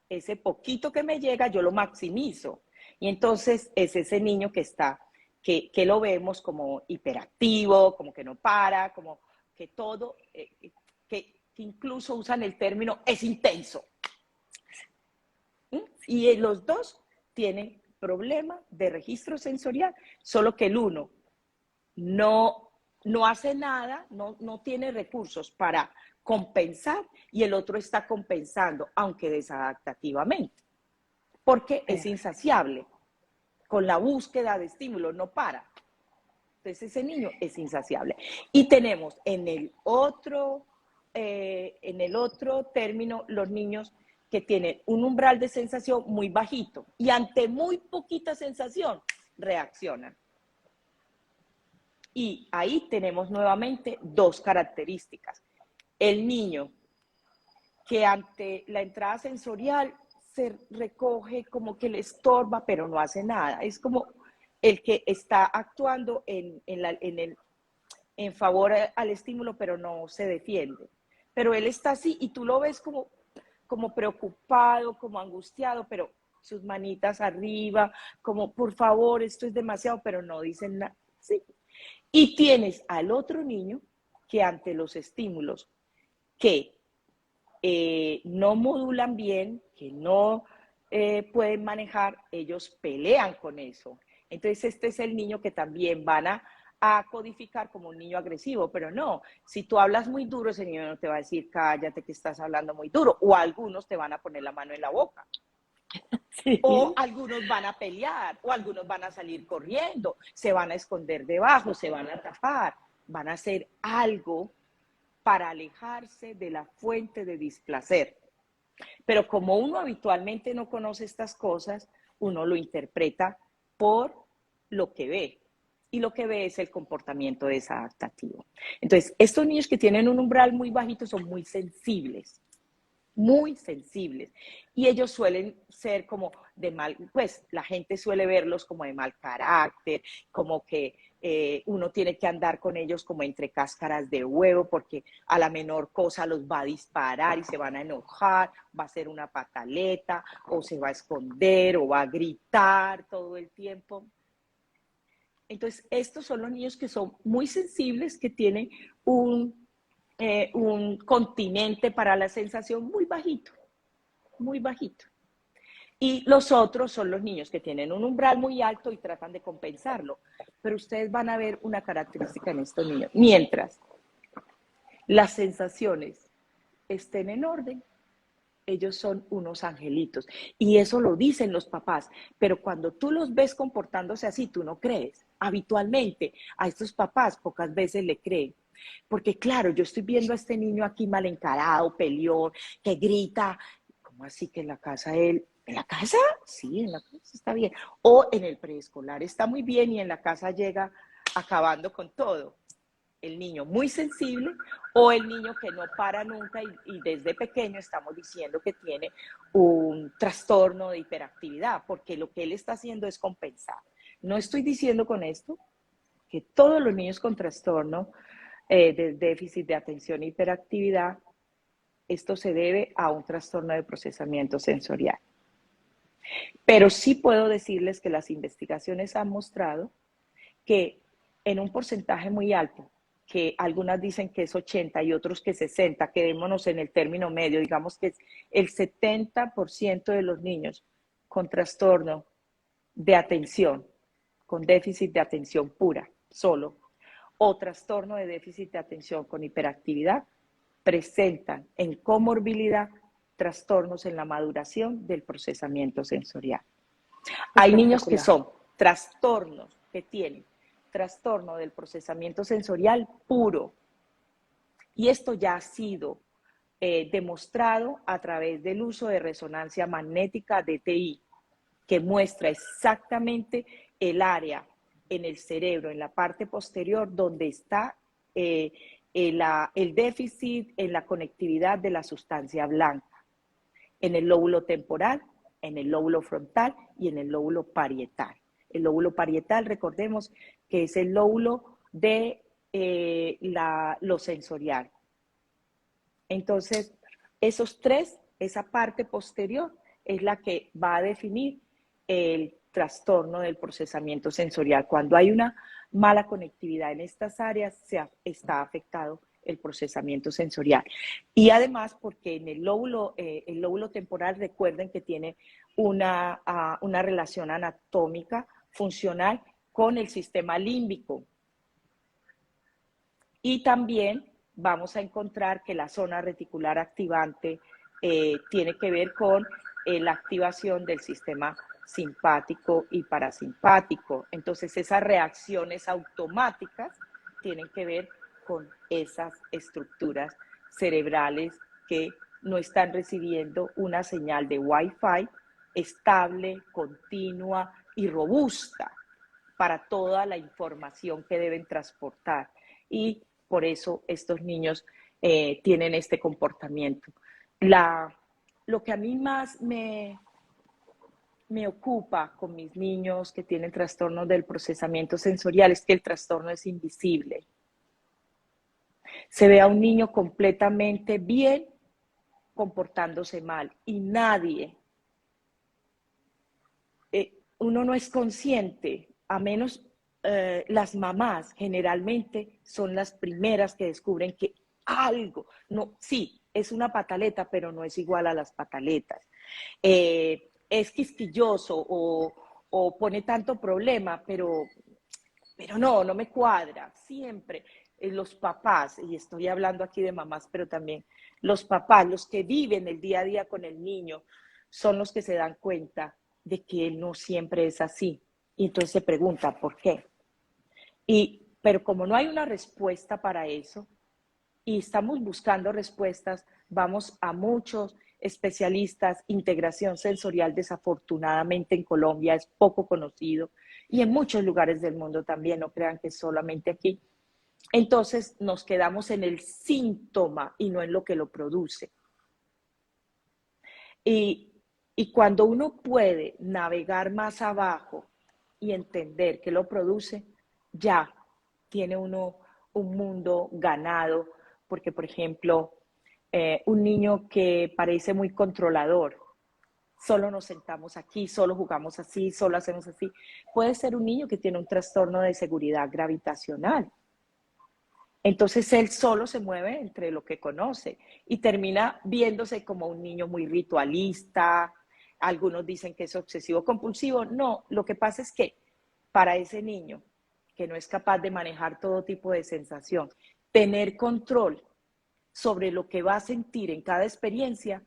ese poquito que me llega, yo lo maximizo. Y entonces es ese niño que lo vemos como hiperactivo, como que no para, como que todo, que incluso usan el término es intenso. Y los dos tienen problema de registro sensorial, solo que el uno no hace nada, no tiene recursos para compensar y el otro está compensando, aunque desadaptativamente, porque es insaciable. Con la búsqueda de estímulos no para. Entonces ese niño es insaciable. Y tenemos en el otro término los niños que tienen un umbral de sensación muy bajito y ante muy poquita sensación reaccionan. Y ahí tenemos nuevamente dos características. El niño que ante la entrada sensorial se recoge, como que le estorba, pero no hace nada. Es como el que está actuando en favor al estímulo, pero no se defiende. Pero él está así y tú lo ves como preocupado, como angustiado, pero sus manitas arriba, como por favor, esto es demasiado, pero no dicen nada. Sí. Y tienes al otro niño que ante los estímulos que no modulan bien, que no pueden manejar, ellos pelean con eso. Entonces este es el niño que también van a codificar como un niño agresivo, pero no, si tú hablas muy duro, ese niño no te va a decir cállate que estás hablando muy duro, o algunos te van a poner la mano en la boca. Sí. O algunos van a pelear, o algunos van a salir corriendo, se van a esconder debajo, se van a tapar, van a hacer algo para alejarse de la fuente de displacer. Pero como uno habitualmente no conoce estas cosas, uno lo interpreta por lo que ve. Y lo que ve es el comportamiento desadaptativo. Entonces, estos niños que tienen un umbral muy bajito son muy sensibles. Muy sensibles. Y ellos suelen ser como de mal, pues la gente suele verlos como de mal carácter, como que uno tiene que andar con ellos como entre cáscaras de huevo porque a la menor cosa los va a disparar y se van a enojar, va a ser una pataleta o se va a esconder o va a gritar todo el tiempo. Entonces, estos son los niños que son muy sensibles, que tienen un continente para la sensación muy bajito, muy bajito. Y los otros son los niños que tienen un umbral muy alto y tratan de compensarlo. Pero ustedes van a ver una característica en estos niños. Mientras las sensaciones estén en orden, ellos son unos angelitos. Y eso lo dicen los papás. Pero cuando tú los ves comportándose así, tú no crees. Habitualmente a estos papás pocas veces le creen. Porque claro, yo estoy viendo a este niño aquí mal encarado, peleón, que grita. ¿Cómo así que en la casa él? ¿En la casa? Sí, en la casa está bien. O en el preescolar está muy bien y en la casa llega acabando con todo. El niño muy sensible o el niño que no para nunca y desde pequeño estamos diciendo que tiene un trastorno de hiperactividad, porque lo que él está haciendo es compensar. No estoy diciendo con esto que todos los niños con trastorno de déficit de atención e hiperactividad, esto se debe a un trastorno de procesamiento sensorial. Pero sí puedo decirles que las investigaciones han mostrado que en un porcentaje muy alto, que algunas dicen que es 80 y otros que 60, quedémonos en el término medio, digamos que es el 70% de los niños con trastorno de atención, con déficit de atención pura, solo, o trastorno de déficit de atención con hiperactividad, presentan en comorbilidad trastornos en la maduración del procesamiento sensorial. Hay niños que Espectacular. son trastornos, que tienen trastorno del procesamiento sensorial puro. Y esto ya ha sido demostrado a través del uso de resonancia magnética DTI, que muestra exactamente el área en el cerebro, en la parte posterior, donde está el déficit en la conectividad de la sustancia blanca, en el lóbulo temporal, en el lóbulo frontal y en el lóbulo parietal. El lóbulo parietal, recordemos que es el lóbulo de lo sensorial. Entonces, esos tres, esa parte posterior, es la que va a definir el trastorno del procesamiento sensorial. Cuando hay una mala conectividad en estas áreas, está afectado el procesamiento sensorial. Y además, porque en el lóbulo temporal, recuerden que tiene una relación anatómica, funcional, con el sistema límbico. Y también vamos a encontrar que la zona reticular activante tiene que ver con la activación del sistema simpático y parasimpático. Entonces, esas reacciones automáticas tienen que ver con esas estructuras cerebrales que no están recibiendo una señal de Wi-Fi estable, continua y robusta para toda la información que deben transportar. Y por eso estos niños tienen este comportamiento. Lo que a mí más me ocupa con mis niños que tienen trastornos del procesamiento sensorial es que el trastorno es invisible. Se ve a un niño completamente bien comportándose mal y nadie, uno no es consciente, a menos las mamás generalmente son las primeras que descubren que algo, no, sí, es una pataleta, pero no es igual a las pataletas. Es quisquilloso o pone tanto problema, pero no me cuadra. Siempre los papás, y estoy hablando aquí de mamás, pero también los papás, los que viven el día a día con el niño, son los que se dan cuenta de que él no siempre es así. Y entonces se pregunta, ¿por qué? Pero como no hay una respuesta para eso, y estamos buscando respuestas, vamos a muchos especialistas. Integración sensorial, desafortunadamente en Colombia es poco conocido y en muchos lugares del mundo también, no crean que solamente aquí. Entonces nos quedamos en el síntoma y no en lo que lo produce. Y cuando uno puede navegar más abajo y entender qué lo produce, ya tiene uno un mundo ganado, porque por ejemplo, un niño que parece muy controlador, solo nos sentamos aquí, solo jugamos así, solo hacemos así, puede ser un niño que tiene un trastorno de seguridad gravitacional. Entonces él solo se mueve entre lo que conoce y termina viéndose como un niño muy ritualista. Algunos dicen que es obsesivo compulsivo. No, lo que pasa es que para ese niño que no es capaz de manejar todo tipo de sensación, tener control sobre lo que va a sentir en cada experiencia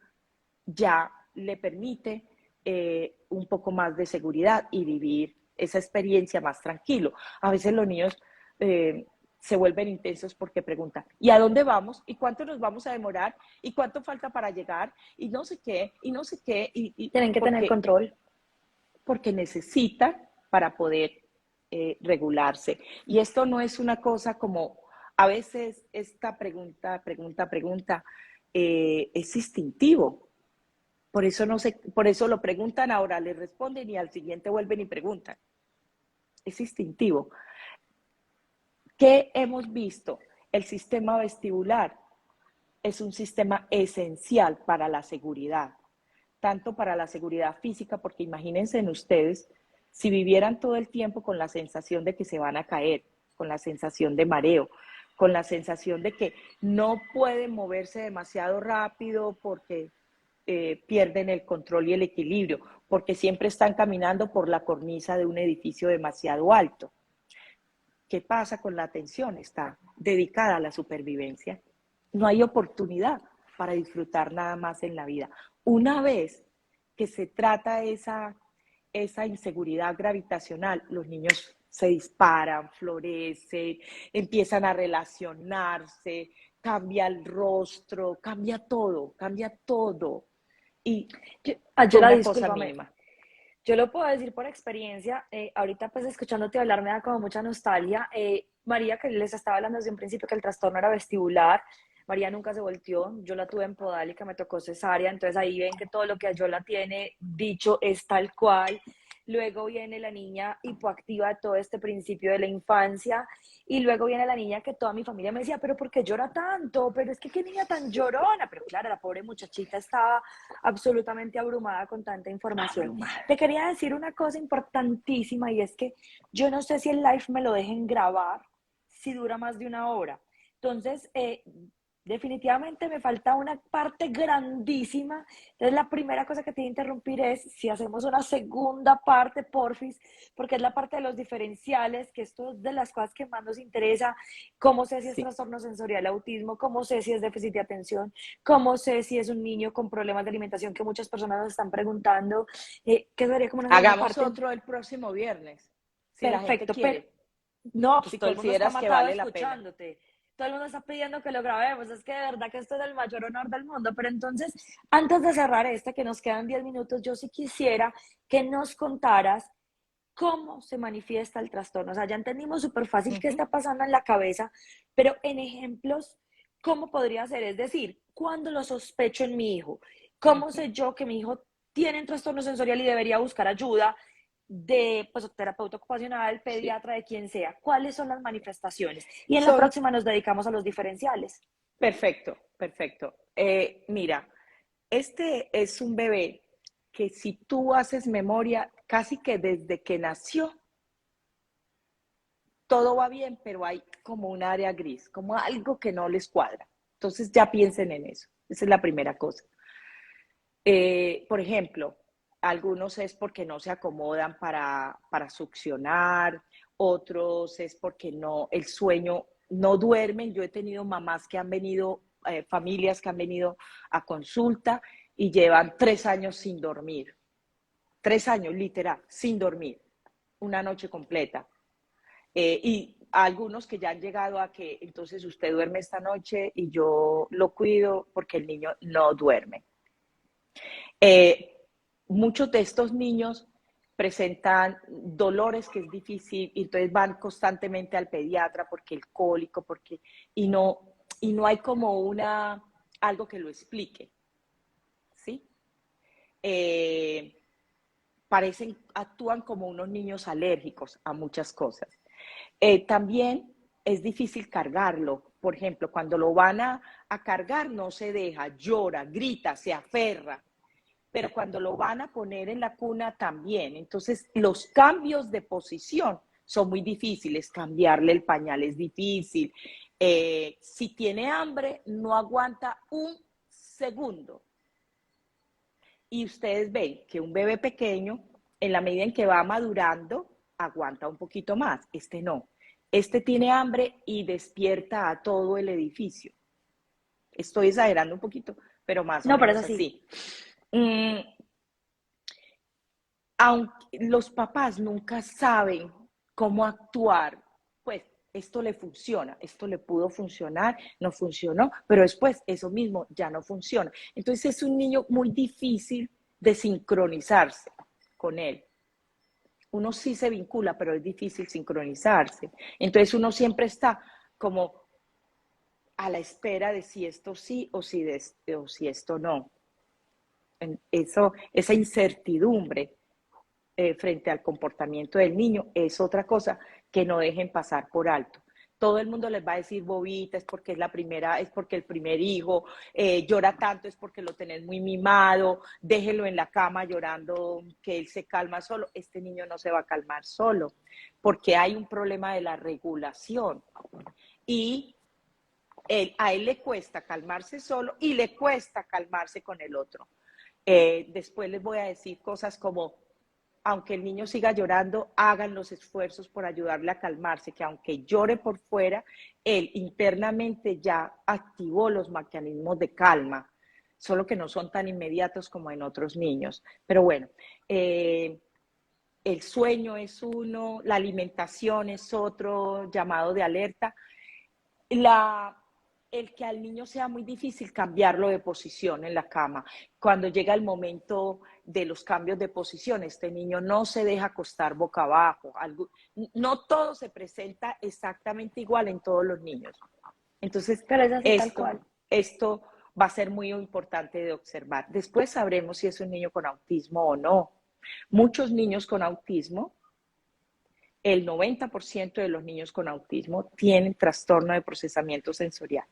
ya le permite un poco más de seguridad y vivir esa experiencia más tranquilo. A veces los niños se vuelven intensos porque preguntan, ¿y a dónde vamos? ¿Y cuánto nos vamos a demorar? ¿Y cuánto falta para llegar? Y no sé qué, y no sé qué, Tienen que tener porque, control. porque necesitan para poder regularse. Y esto no es una cosa como, a veces esta pregunta, es instintivo. Por eso, no sé, por eso lo preguntan ahora, le responden y al siguiente vuelven y preguntan. Es instintivo. ¿Qué hemos visto? El sistema vestibular es un sistema esencial para la seguridad, tanto para la seguridad física, porque imagínense en ustedes, si vivieran todo el tiempo con la sensación de que se van a caer, con la sensación de mareo, con la sensación de que no pueden moverse demasiado rápido porque pierden el control y el equilibrio, porque siempre están caminando por la cornisa de un edificio demasiado alto. ¿Qué pasa con la atención? Está dedicada a la supervivencia. No hay oportunidad para disfrutar nada más en la vida. Una vez que se trata esa inseguridad gravitacional, los niños se disparan, florecen, empiezan a relacionarse, cambia el rostro, cambia todo, cambia todo. Y fue Yola, una cosa discúlpame. mínima. Yo lo puedo decir por experiencia. Ahorita, pues, escuchándote hablar me da como mucha nostalgia. María, que les estaba hablando desde un principio que el trastorno era vestibular. María nunca se volteó. Yo la tuve en podálica, me tocó cesárea. Entonces ahí ven que todo lo que Yola tiene dicho es tal cual. Luego viene la niña hipoactiva de todo este principio de la infancia. Y luego viene la niña que toda mi familia me decía, pero ¿por qué llora tanto? Pero es que qué niña tan llorona. Pero claro, la pobre muchachita estaba absolutamente abrumada con tanta información. Abrumada. Te quería decir una cosa importantísima y es que yo no sé si el live me lo dejen grabar si dura más de una hora. Entonces, definitivamente me falta una parte grandísima. Entonces, la primera cosa que te voy a interrumpir es si hacemos una segunda parte, porfis, porque es la parte de los diferenciales, que esto es de las cosas que más nos interesa. ¿Cómo sé si es Sí. trastorno sensorial autismo? ¿Cómo sé si es déficit de atención? ¿Cómo sé si es un niño con problemas de alimentación que muchas personas nos están preguntando? ¿Qué sería como una segunda Hagamos parte? otro el próximo viernes, si la gente Perfecto, pero quiere, no, pues si todo el mundo está consideras que matado vale la pena. escuchándote. Todo el mundo está pidiendo que lo grabemos. Es que de verdad que esto es el mayor honor del mundo. Pero entonces, antes de cerrar este, que nos quedan 10 minutos, yo sí quisiera que nos contaras cómo se manifiesta el trastorno. O sea, ya entendimos súper fácil Uh qué -huh, está pasando en la cabeza, pero en ejemplos, ¿cómo podría ser? Es decir, ¿cuándo lo sospecho en mi hijo? uh ¿Cómo -huh. sé yo que mi hijo tiene un trastorno sensorial y debería buscar ayuda de, pues, terapeuta ocupacional, Sí. pediatra, de quien sea? ¿Cuáles son las manifestaciones? Y en la Son próxima nos dedicamos a los diferenciales. perfecto, perfecto. Mira, este es un bebé que si tú haces memoria, casi que desde que nació, todo va bien, pero hay como un área gris, como algo que no les cuadra. Entonces ya piensen en eso. Esa es la primera cosa. Por ejemplo, algunos es porque no se acomodan para succionar, otros es porque no, el sueño no duermen. Yo he tenido mamás que han venido, familias que han venido a consulta y llevan 3 años sin dormir. 3 años, literal, sin dormir, una noche completa. Y algunos que ya han llegado a que entonces usted duerme esta noche y yo lo cuido porque el niño no duerme. Eh, Muchos de estos niños presentan dolores que es difícil y entonces van constantemente al pediatra porque el cólico, porque y no hay como algo que lo explique, ¿sí? Eh, actúan como unos niños alérgicos a muchas cosas. También es difícil cargarlo. Por ejemplo, cuando lo van a cargar no se deja, llora, grita, se aferra. Pero cuando lo van a poner en la cuna también. Entonces, los cambios de posición son muy difíciles. Cambiarle el pañal es difícil. Si tiene hambre, no aguanta un segundo. Y ustedes ven que un bebé pequeño, en la medida en que va madurando, aguanta un poquito más. Este no. Este tiene hambre y despierta a todo el edificio. Estoy exagerando un poquito, pero más o No, pero es menos así. así. Mm, Aunque los papás nunca saben cómo actuar, pues esto le funciona, esto le pudo funcionar, no funcionó, pero después eso mismo ya no funciona. Entonces es un niño muy difícil de sincronizarse con él. Uno sí se vincula, pero es difícil sincronizarse. Entonces uno siempre está como a la espera de si esto sí o si esto no. Esa incertidumbre frente al comportamiento del niño es otra cosa que no dejen pasar por alto. Todo el mundo les va a decir bobita, es porque es la primera, es porque el primer hijo llora tanto, es porque lo tenés muy mimado, déjelo en la cama llorando, que él se calma solo. Este niño no se va a calmar solo, porque hay un problema de la regulación. Y a él le cuesta calmarse solo y le cuesta calmarse con el otro. Después les voy a decir cosas como, aunque el niño siga llorando, hagan los esfuerzos por ayudarle a calmarse, que aunque llore por fuera, él internamente ya activó los mecanismos de calma, solo que no son tan inmediatos como en otros niños. Pero bueno, el sueño es uno, la alimentación es otro llamado de alerta. La, el que al niño sea muy difícil cambiarlo de posición en la cama. Cuando llega el momento de los cambios de posición, este niño no se deja acostar boca abajo. No todo se presenta exactamente igual en todos los niños. Entonces, Pero es así tal cual. esto va a ser muy importante de observar. Después sabremos si es un niño con autismo o no. Muchos niños con autismo, el 90% de los niños con autismo tienen trastorno de procesamiento sensorial.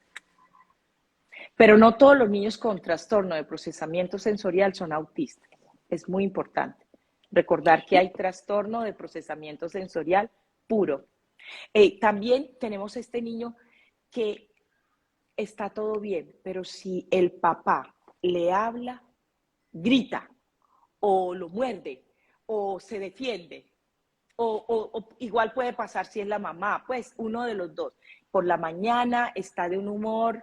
Pero no todos los niños con trastorno de procesamiento sensorial son autistas. Es muy importante recordar que hay trastorno de procesamiento sensorial puro. También tenemos este niño que está todo bien, pero si el papá le habla, grita o lo muerde o se defiende o igual puede pasar si es la mamá, pues uno de los dos. Por la mañana está de un humor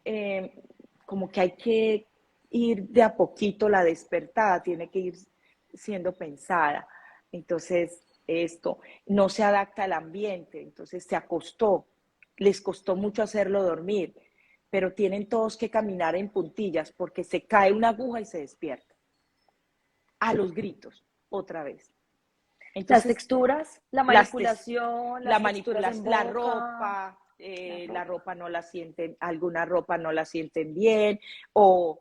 eh, como que hay que ir de a poquito, la despertada tiene que ir siendo pensada. Entonces, esto no se adapta al ambiente, entonces se acostó, les costó mucho hacerlo dormir, pero tienen todos que caminar en puntillas porque se cae una aguja y se despierta. A los gritos, otra vez. Las Entonces, texturas, la las manipulación, las texturas en boca. la ropa no la sienten, alguna ropa no la sienten bien o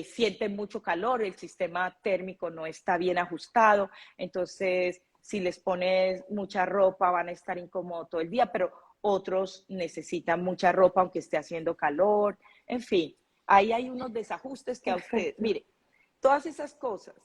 sienten mucho calor, el sistema térmico no está bien ajustado, entonces si les pones mucha ropa van a estar incómodos todo el día, pero otros necesitan mucha ropa aunque esté haciendo calor, en fin, ahí hay unos desajustes que a ustedes, Perfecto. mire, todas esas cosas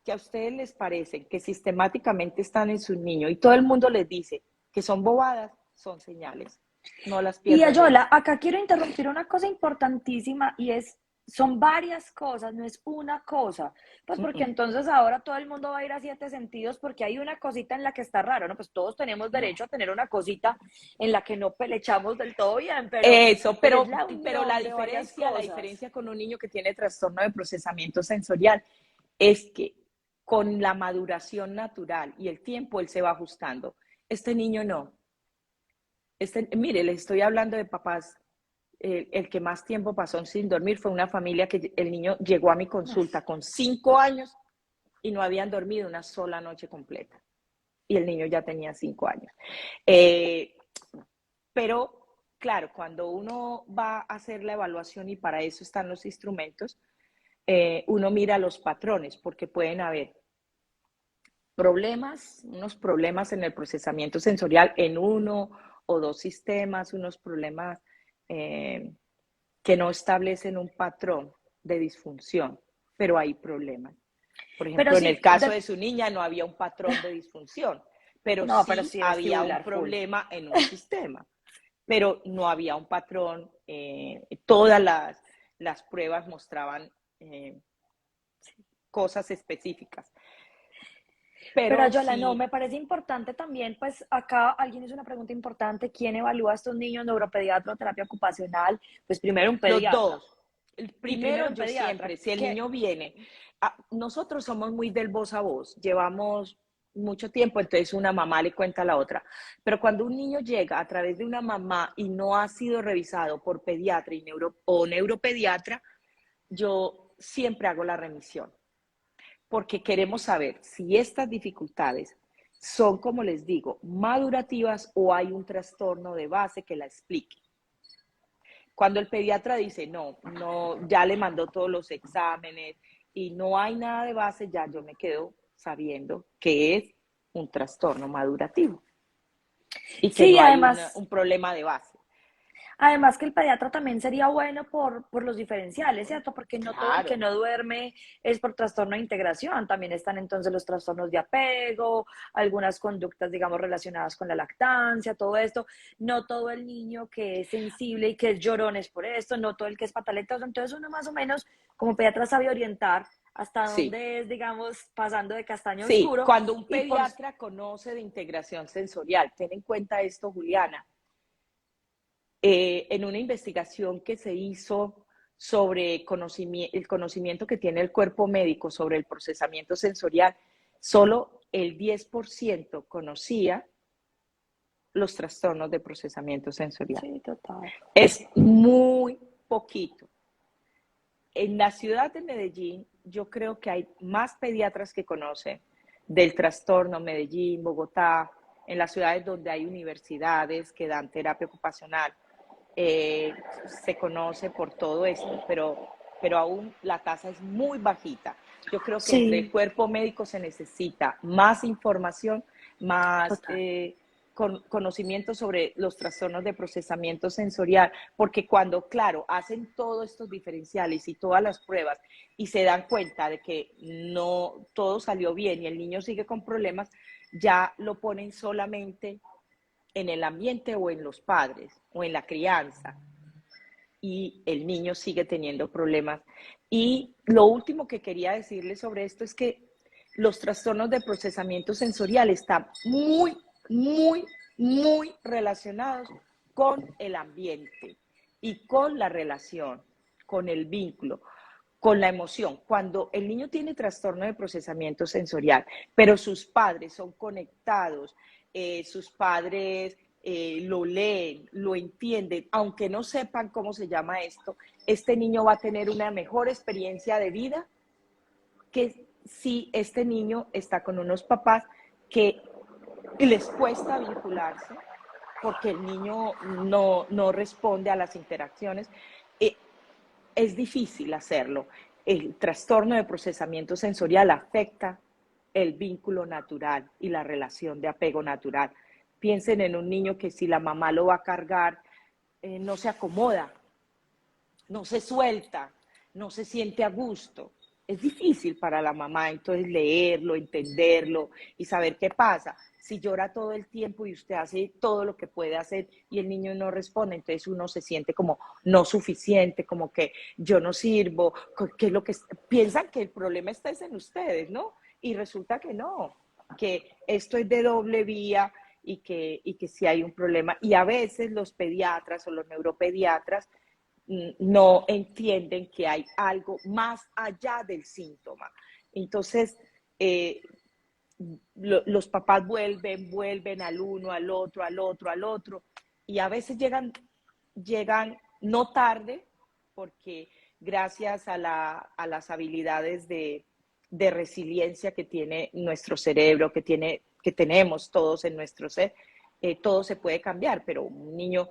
que a ustedes les parecen que sistemáticamente están en su niño y todo el mundo les dice que son bobadas, son señales. No las Y pierdan de Ayola, vista. acá quiero interrumpir una cosa importantísima y es, son varias cosas, no es una cosa. Pues Mm porque -mm, entonces ahora todo el mundo va a ir a siete sentidos porque hay una cosita en la que está raro, ¿no? Pues todos tenemos no. derecho a tener una cosita en la que no pelechamos del todo bien, Eso, pero es la pero unión de varias la cosas. diferencia con un niño que tiene trastorno de procesamiento sensorial es que con la maduración natural y el tiempo él se va ajustando. Este niño no. Mire, les estoy hablando de papás. El que más tiempo pasó sin dormir fue una familia que el niño llegó a mi consulta con 5 años y no habían dormido una sola noche completa. Y el niño ya tenía 5 años. Eh, pero, claro, cuando uno va a hacer la evaluación y para eso están los instrumentos, uno mira los patrones porque pueden haber unos problemas en el procesamiento sensorial en uno o dos sistemas, unos problemas eh, que no establecen un patrón de disfunción, pero hay problemas. Por Pero ejemplo, en el sí, caso de su niña no había un patrón de disfunción, pero no, pero sí sí había un vestibular full. problema en un sistema, pero no había un patrón. Todas las pruebas mostraban cosas específicas, Pero pero Yola, no, sí me parece importante también, pues acá alguien hizo una pregunta importante, ¿quién evalúa a estos niños, neuropediatra o terapia ocupacional? Pues primero un los pediatra. dos. El Y primero, primero un yo siempre, pediatra, si el que niño viene, nosotros somos muy del voz a voz, llevamos mucho tiempo, entonces una mamá le cuenta a la otra. Pero cuando un niño llega a través de una mamá y no ha sido revisado por pediatra o neuropediatra, yo siempre hago la remisión, porque queremos saber si estas dificultades son, como les digo, madurativas o hay un trastorno de base que la explique. Cuando el pediatra dice, no, no, ya le mandó todos los exámenes y no hay nada de base, ya yo me quedo sabiendo que es un trastorno madurativo y que sí, no hay además, un problema de base. además que el pediatra también sería bueno por los diferenciales, ¿cierto? Porque no todo el que Claro, no duerme es por trastorno de integración, también están entonces los trastornos de apego, algunas conductas, digamos, relacionadas con la lactancia, todo esto. No todo el niño que es sensible y que es llorón es por esto, no todo el que es pataletoso. Entonces uno más o menos como pediatra sabe orientar hasta sí. dónde es, digamos, pasando de castaño a Sí, oscuro cuando un y por pediatra conoce de integración sensorial, ten en cuenta esto, Juliana, en una investigación que se hizo sobre el conocimiento que tiene el cuerpo médico sobre el procesamiento sensorial, solo el 10% conocía los trastornos de procesamiento sensorial. sí, total. Es muy poquito. En la ciudad de Medellín, yo creo que hay más pediatras que conocen del trastorno, Medellín, Bogotá, en las ciudades donde hay universidades que dan terapia ocupacional, eh, se conoce por todo esto, pero aún la tasa es muy bajita. Yo creo que entre el Sí, cuerpo médico se necesita más información, más total. conocimiento sobre los trastornos de procesamiento sensorial, porque cuando, claro, hacen todos estos diferenciales y todas las pruebas y se dan cuenta de que no todo salió bien y el niño sigue con problemas, ya lo ponen solamente en el ambiente o en los padres o en la crianza y el niño sigue teniendo problemas. Y lo último que quería decirles sobre esto es que los trastornos de procesamiento sensorial están muy, muy relacionados con el ambiente y con la relación, con el vínculo, con la emoción. Cuando el niño tiene trastorno de procesamiento sensorial, pero sus padres son conectados, sus padres lo leen, lo entienden, aunque no sepan cómo se llama esto, este niño va a tener una mejor experiencia de vida que si este niño está con unos papás que les cuesta vincularse porque el niño no responde a las interacciones. Eh, es difícil hacerlo. El trastorno de procesamiento sensorial afecta el vínculo natural y la relación de apego natural. Piensen en un niño que si la mamá lo va a cargar, no se acomoda, no se suelta, no se siente a gusto. Es difícil para la mamá entonces leerlo, entenderlo y saber qué pasa. Si llora todo el tiempo y usted hace todo lo que puede hacer y el niño no responde, entonces uno se siente como no suficiente, como que yo no sirvo, que es lo que piensan que el problema está en ustedes, ¿no? Y resulta que no, que esto es de doble vía y que sí hay un problema. Y a veces los pediatras o los neuropediatras no entienden que hay algo más allá del síntoma. Entonces, eh, los papás vuelven al uno, al otro, al otro, al otro, y a veces llegan no tarde, porque gracias a las habilidades de resiliencia que tiene nuestro cerebro, que tenemos todos en nuestro ser, todo se puede cambiar, pero un niño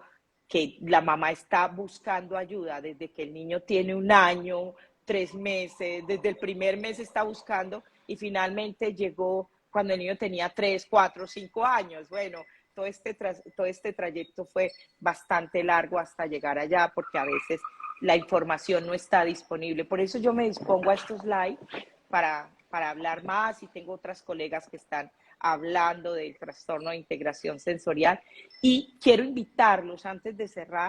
que la mamá está buscando ayuda desde que el niño tiene 1 año, 3 meses, desde el primer mes está buscando y finalmente llegó cuando el niño tenía 3, 4, 5 años. Bueno, todo este trayecto fue bastante largo hasta llegar allá, porque a veces la información no está disponible. Por eso yo me dispongo a estos live para hablar más, y tengo otras colegas que están hablando del trastorno de integración sensorial. Y quiero invitarlos antes de cerrar